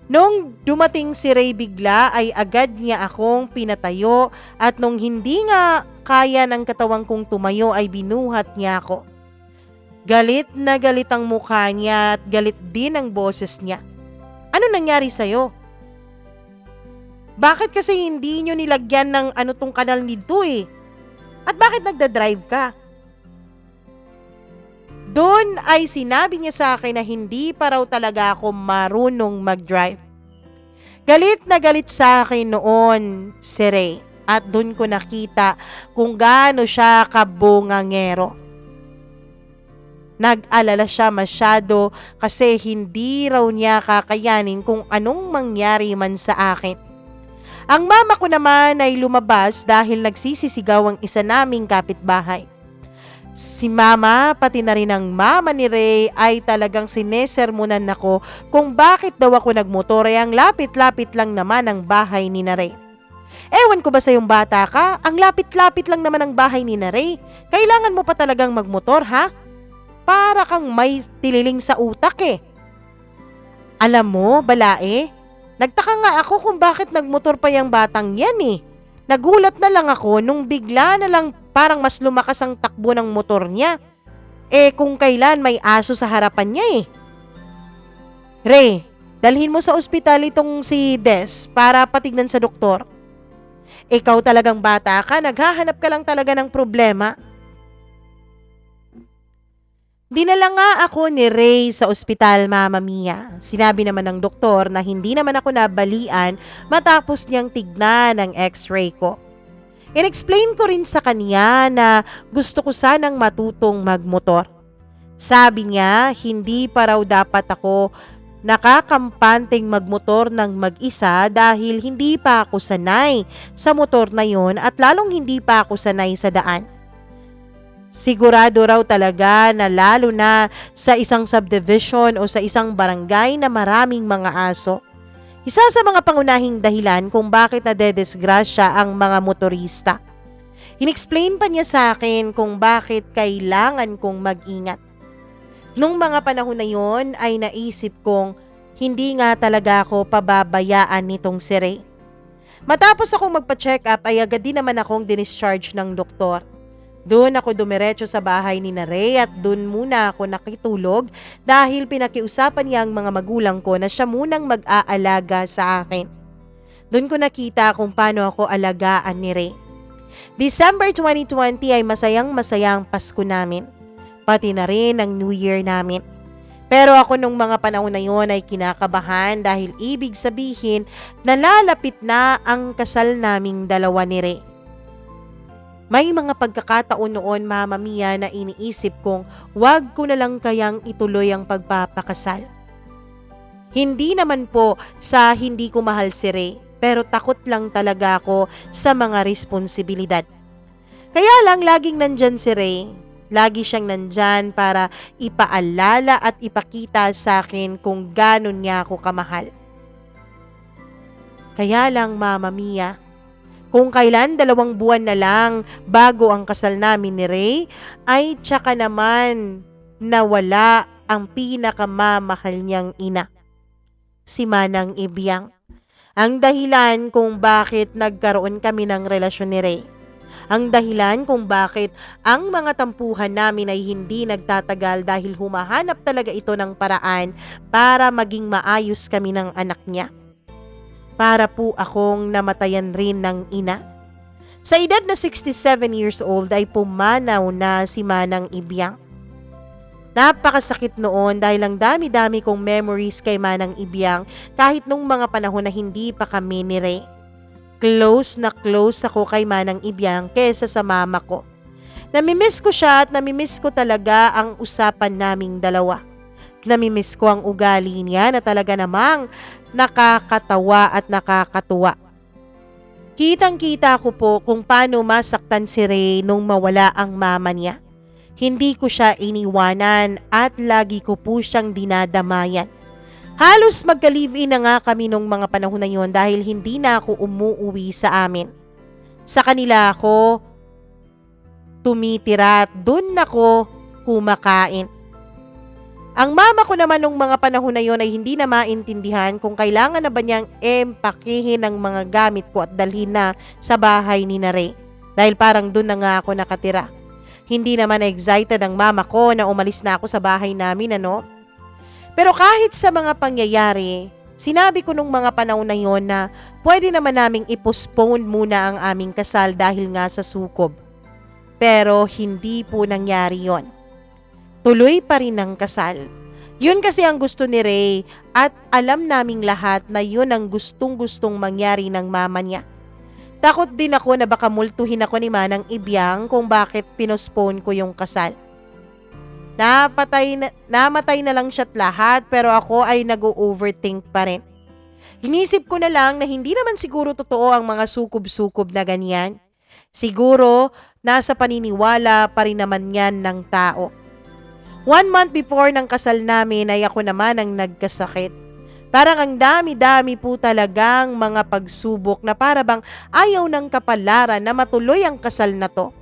Nung dumating si Ray bigla ay agad niya akong pinatayo at nung hindi nga kaya ng katawang kong tumayo ay binuhat niya ako. Galit na galit ang mukha niya at galit din ang boses niya. Ano nangyari sa'yo? Bakit kasi hindi nyo nilagyan ng tong kanal nito eh? At bakit nagdadrive ka? Doon ay sinabi niya sa akin na hindi pa raw talaga ako marunong mag-drive. Galit na galit sa akin noon si Ray at doon ko nakita kung gaano siya kabungangero. Nag-alala siya masyado kasi hindi raw niya kakayanin kung anong mangyari man sa akin. Ang mama ko naman ay lumabas dahil nagsisisigaw ang isa naming kapitbahay. Si mama, pati na rin ang mama ni Ray ay talagang sinesermonan ako kung bakit daw ako nagmotor ay ang lapit-lapit lang naman ang bahay ni na Ray. Ewan ko ba sa yung bata ka? Ang lapit-lapit lang naman ang bahay ni na Ray. Kailangan mo pa talagang magmotor ha? Para kang may tililing sa utak eh. Alam mo, balae, nagtaka nga ako kung bakit nagmotor pa yung batang yan eh. Nagulat na lang ako nung bigla na lang parang mas lumakas ang takbo ng motor niya. Eh kung kailan may aso sa harapan niya eh. Ray, dalhin mo sa ospital itong si Des para patignan sa doktor. Ikaw talagang bata ka, naghahanap ka lang talaga ng problema. Dinala nga ako ni Ray sa ospital, Mama Mia. Sinabi naman ng doktor na hindi naman ako nabalian matapos niyang tignan ang x-ray ko. In-explain ko rin sa kanya na gusto ko sanang matutong magmotor. Sabi niya, hindi pa raw dapat ako nakakampanteng magmotor ng mag-isa dahil hindi pa ako sanay sa motor na yon at lalong hindi pa ako sanay sa daan. Sigurado raw talaga na lalo na sa isang subdivision o sa isang barangay na maraming mga aso. Isa sa mga pangunahing dahilan kung bakit nadedesgrasya ang mga motorista. In-explain pa niya sa akin kung bakit kailangan kong mag-ingat. Nung mga panahon na yon ay naisip kong hindi nga talaga ako pababayaan nitong si Ray. Matapos akong magpa-check up ay agad din naman akong dinischarge ng doktor. Doon ako dumiretso sa bahay ni na Ray at doon muna ako nakitulog dahil pinakiusapan niya ang mga magulang ko na siya munang mag-aalaga sa akin. Doon ko nakita kung paano ako alagaan ni Ray. December 2020 ay masayang-masayang Pasko namin. Pati na rin ang New Year namin. Pero ako nung mga panahon na yon ay kinakabahan dahil ibig sabihin nalalapit na ang kasal naming dalawa ni Ray. May mga pagkakataon noon, Mama Mia, na iniisip kong wag ko na lang kayang ituloy ang pagpapakasal. Hindi naman po sa hindi ko mahal si Ray, pero takot lang talaga ako sa mga responsibilidad. Kaya lang laging nandyan si Ray. Lagi siyang nandyan para ipaalala at ipakita sa akin kung gaano niya ako kamahal. Kaya lang, Mama Mia, kung kailan 2 buwan na lang bago ang kasal namin ni Ray, ay tsaka naman nawala ang pinakamamahal niyang ina, si Manang Ibiang. Ang dahilan kung bakit nagkaroon kami ng relasyon ni Ray. Ang dahilan kung bakit ang mga tampuhan namin ay hindi nagtatagal dahil humahanap talaga ito ng paraan para maging maayos kami ng anak niya. Para po akong namatayan rin ng ina. Sa edad na 67 years old ay pumanaw na si Manang Ibiang. Napakasakit noon dahil ang dami-dami kong memories kay Manang Ibiang kahit nung mga panahon na hindi pa kami ni Ray. Close na close ako kay Manang Ibiang kesa sa mama ko. Namimiss ko siya at namimiss ko talaga ang usapan naming dalawa. Namimiss ko ang ugali niya na talaga namang nakakatawa at nakakatuwa. Kitang-kita ko po kung paano masaktan si Ray nung mawala ang mama niya. Hindi ko siya iniwanan at lagi ko po siyang dinadamayan. Halos magka-live-in na nga kami nung mga panahon na yon dahil hindi na ako umuuwi sa amin. Sa kanila ako tumitira at doon ako kumakain. Ang mama ko naman nung mga panahon na yon ay hindi na maintindihan kung kailangan na ba niyang empakihin ang mga gamit ko at dalhin na sa bahay ni Ray. Dahil parang doon na nga ako nakatira. Hindi naman excited ang mama ko na umalis na ako sa bahay namin, ano? Pero kahit sa mga pangyayari, sinabi ko nung mga panahon na yon na pwede naman naming i-postpone muna ang aming kasal dahil nga sa sukob. Pero hindi po nangyari yon. Tuloy pa rin ang kasal. Yun kasi ang gusto ni Ray at alam naming lahat na yun ang gustong-gustong mangyari ng mama niya. Takot din ako na baka multuhin ako ni Manang Ibyang kung bakit pinospone ko yung kasal. Namatay na lang siya't lahat pero ako ay nag-overthink pa rin. Inisip ko na lang na hindi naman siguro totoo ang mga sukob-sukob na ganyan. Siguro nasa paniniwala pa rin naman yan ng tao. 1 month before ng kasal namin ay ako naman ang nagkasakit. Parang ang dami-dami po talagang mga pagsubok na para bang ayaw ng kapalaran na matuloy ang kasal na to.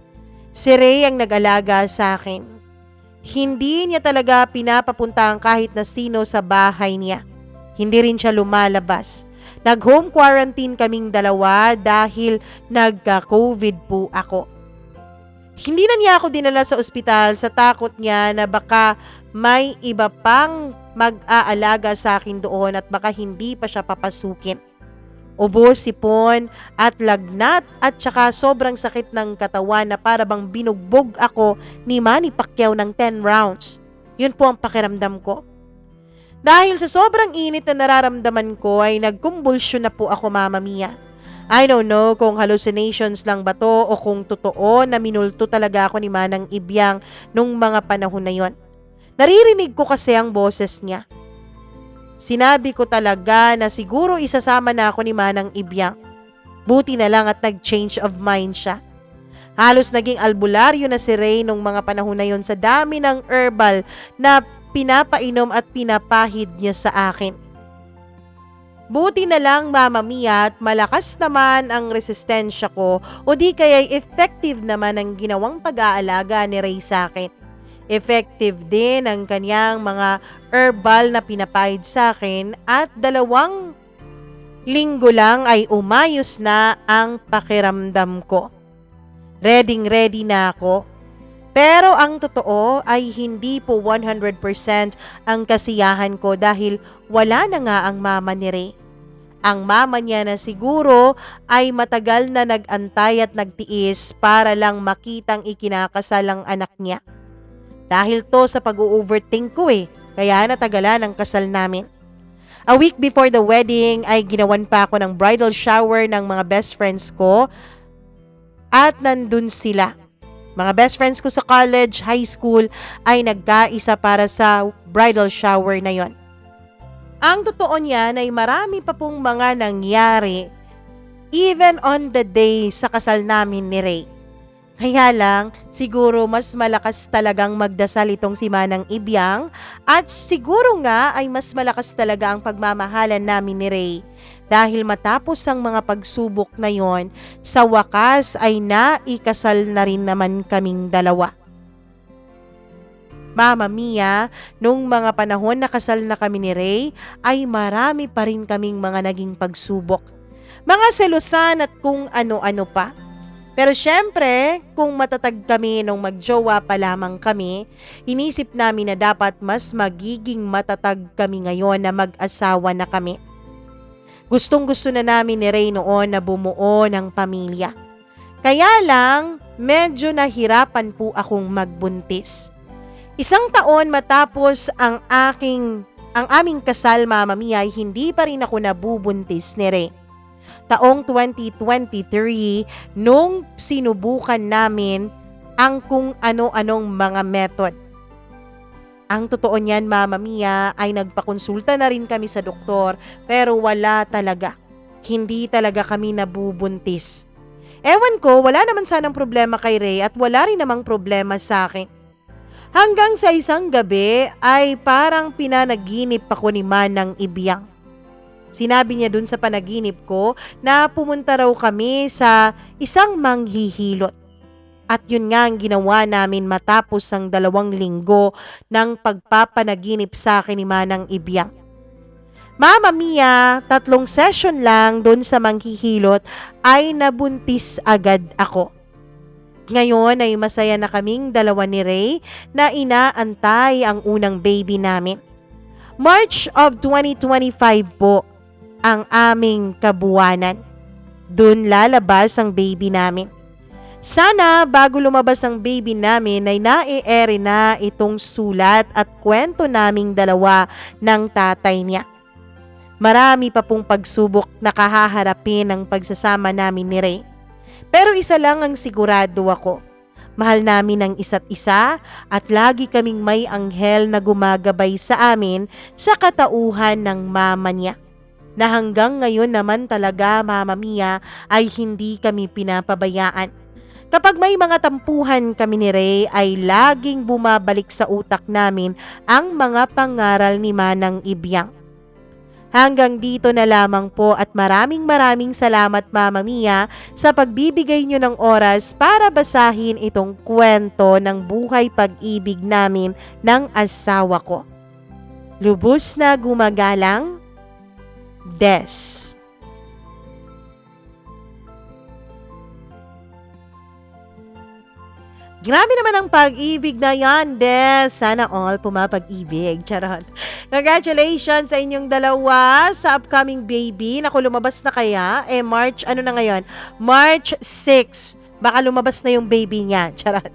Si Ray ang nag-alaga sa akin. Hindi niya talaga pinapapunta ang kahit na sino sa bahay niya. Hindi rin siya lumalabas. Nag-home quarantine kaming dalawa dahil nagka-COVID po ako. Hindi na niya ako dinala sa ospital sa takot niya na baka may iba pang mag-aalaga sa akin doon at baka hindi pa siya papasukin. Ubo, sipon at lagnat at saka sobrang sakit ng katawan na para bang binugbog ako ni Manny Pacquiao ng 10 rounds. Yun po ang pakiramdam ko. Dahil sa sobrang init na nararamdaman ko ay nagkumbulsyon na po ako, Mama Mia. I don't know kung hallucinations lang ba to o kung totoo na minulto talaga ako ni Manang Ibyang nung mga panahon na yon. Naririnig ko kasi ang boses niya. Sinabi ko talaga na siguro isasama na ako ni Manang Ibyang. Buti na lang at nag-change of mind siya. Halos naging albularyo na si Ray nung mga panahon na yon sa dami ng herbal na pinapainom at pinapahid niya sa akin. Buti na lang, Mama Mia, at malakas naman ang resistensya ko o di kaya'y effective naman ang ginawang pag-aalaga ni Ray sa akin. Effective din ang kanyang mga herbal na pinapahid sa akin at 2 linggo lang ay umayos na ang pakiramdam ko. Ready na ako. Pero ang totoo ay hindi po 100% ang kasiyahan ko dahil wala na nga ang mama ni Ray. Ang mama niya na siguro ay matagal na nag-antay at nagtiis para lang makitang ikinakasal ang anak niya. Dahil to sa pag-overthink ko kaya natagalan ang kasal namin. A week before the wedding ay ginawan pa ako ng bridal shower ng mga best friends ko at nandun sila. Mga best friends ko sa college, high school ay nagkaisa para sa bridal shower na yon. Ang totoo niyan ay marami pa pong mga nangyari even on the day sa kasal namin ni Ray. Kaya lang, siguro mas malakas talagang magdasal itong si Manang Ibyang at siguro nga ay mas malakas talaga ang pagmamahalan namin ni Ray. Dahil matapos ang mga pagsubok na yon, sa wakas ay naikasal na rin naman kaming dalawa. Mama Mia, nung mga panahon na kasal na kami ni Ray, ay marami pa rin kaming mga naging pagsubok. Mga selusan at kung ano-ano pa. Pero syempre, kung matatag kami nung magjowa pa lamang kami, inisip namin na dapat mas magiging matatag kami ngayon na mag-asawa na kami. Gustong-gusto na namin ni Ray noon na bumuo ng pamilya. Kaya lang, medyo nahirapan po akong magbuntis. 1 taon matapos ang aming kasal, Mama Mia, ay hindi pa rin ako nabubuntis ni Ray. Taong 2023, nung sinubukan namin ang kung ano-anong mga method. Ang totoo niyan, Mama Mia, ay nagpakonsulta na rin kami sa doktor pero wala talaga. Hindi talaga kami nabubuntis. Ewan ko, wala naman sanang problema kay Ray at wala rin namang problema sa akin. Hanggang sa isang gabi ay parang pinanaginip ako ni Manang Ibyang. Sinabi niya dun sa panaginip ko na pumunta raw kami sa isang manghihilot. At yun nga ang ginawa namin matapos ang 2 linggo ng pagpapanaginip sa akin ni Manang Ibyang. Mama Mia, 3 session lang dun sa manghihilot ay nabuntis agad ako. Ngayon ay masaya na kaming 2 ni Ray na inaantay ang unang baby namin. March of 2025 po ang aming kabuwanan. Dun lalabas ang baby namin. Sana bago lumabas ang baby namin ay na-e-ere na itong sulat at kwento naming 2 ng tatay niya. Marami pa pong pagsubok na kahaharapin ang pagsasama namin ni Ray. Pero isa lang ang sigurado ako. Mahal namin ang isa't isa at lagi kaming may anghel na gumagabay sa amin sa katauhan ng mama niya. Na hanggang ngayon naman talaga, Mama Mia, ay hindi kami pinapabayaan. Kapag may mga tampuhan kami ni Ray ay laging bumabalik sa utak namin ang mga pangaral ni Manang Ibyang. Hanggang dito na lamang po at maraming salamat Mama Mia sa pagbibigay nyo ng oras para basahin itong kwento ng buhay pag-ibig namin ng asawa ko. Lubos na gumagalang, Des. Grabe naman ang pag-ibig na yan, Des. Sana all pumapag-ibig. Charot. Congratulations sa inyong 2 sa upcoming baby. Naku, lumabas na kaya? March, ano na ngayon? March 6. Baka lumabas na yung baby niya. Charot.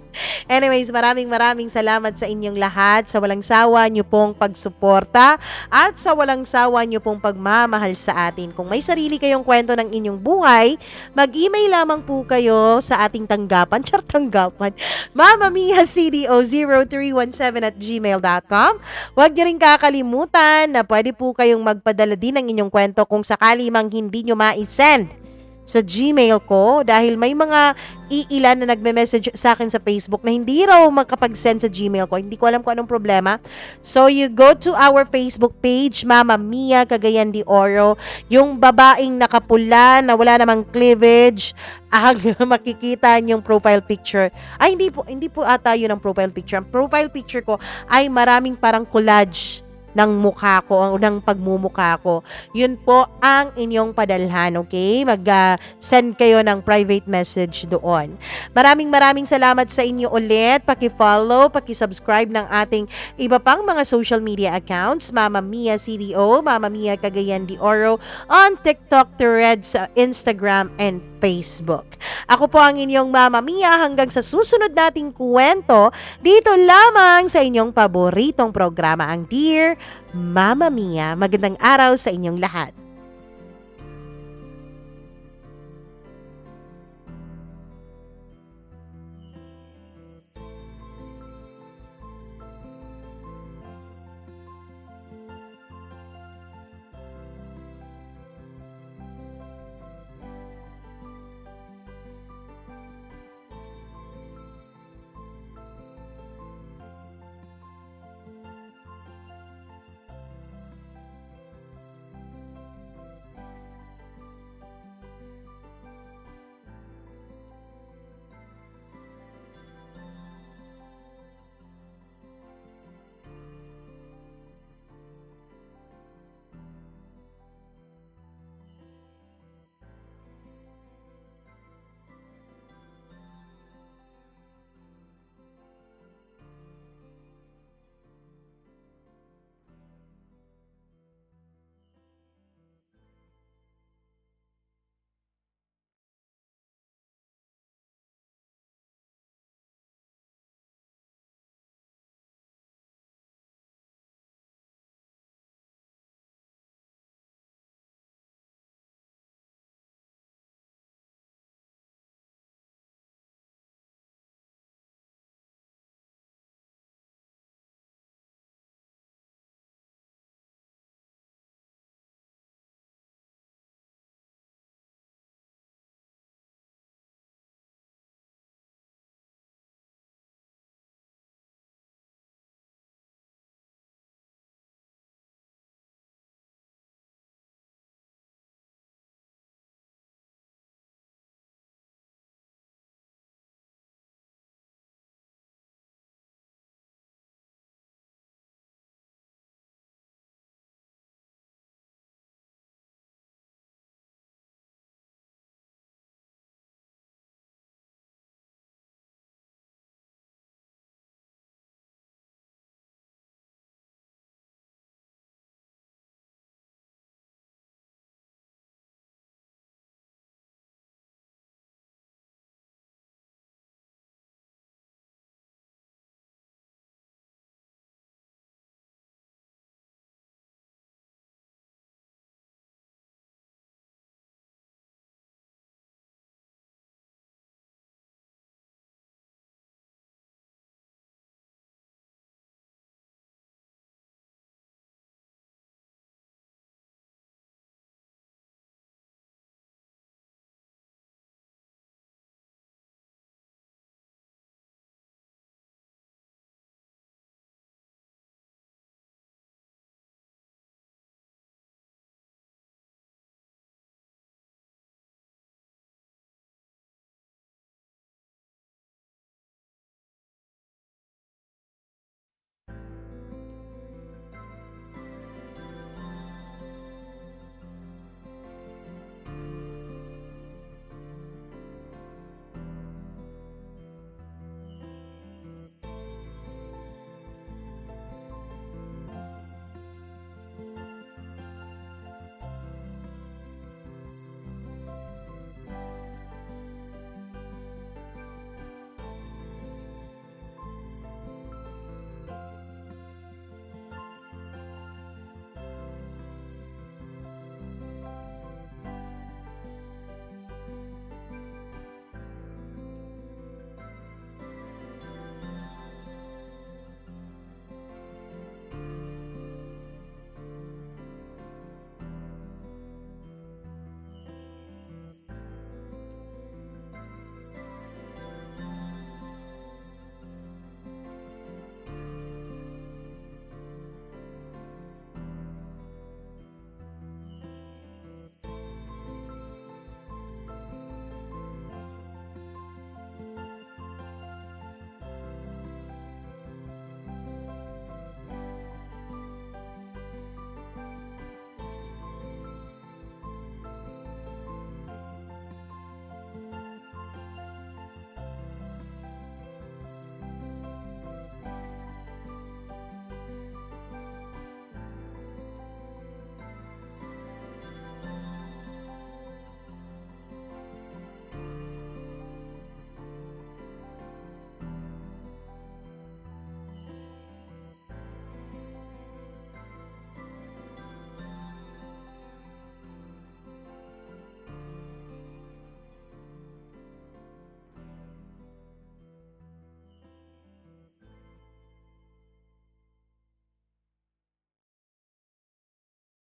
Anyways, maraming salamat sa inyong lahat sa walang sawa nyo pong pagsuporta at sa walang sawa nyo pong pagmamahal sa atin. Kung may sarili kayong kwento ng inyong buhay, mag-email lamang po kayo sa ating tanggapan. Tanggapan. mamamia.cdo0317@gmail.com. Huwag nyo rin kakalimutan na pwede po kayong magpadala din ng inyong kwento kung sakali mang hindi nyo ma-send sa Gmail ko dahil may mga iilan na nagme-message sa akin sa Facebook na hindi raw makapag-send sa Gmail ko. Hindi ko alam kung anong problema. So you go to our Facebook page, Mama Mia Cagayan de Oro, yung babaeng nakapula na wala namang cleavage, ang makikita niyong profile picture. Ay, hindi po ata yun ang profile picture. Ang profile picture ko ay maraming parang collage ng mukha ko, ng pagmumukha ko. Yun po ang inyong padalhan, okay? Mag-send kayo ng private message doon. Maraming salamat sa inyo ulit. Paki-follow, paki-subscribe ng ating iba pang mga social media accounts. Mama Mia CDO, Mama Mia Cagayan de Oro on TikTok, Threads, Instagram, and Facebook. Ako po ang inyong Mama Mia hanggang sa susunod nating kwento dito lamang sa inyong paboritong programa, ang Dear Mama Mia. Magandang araw sa inyong lahat.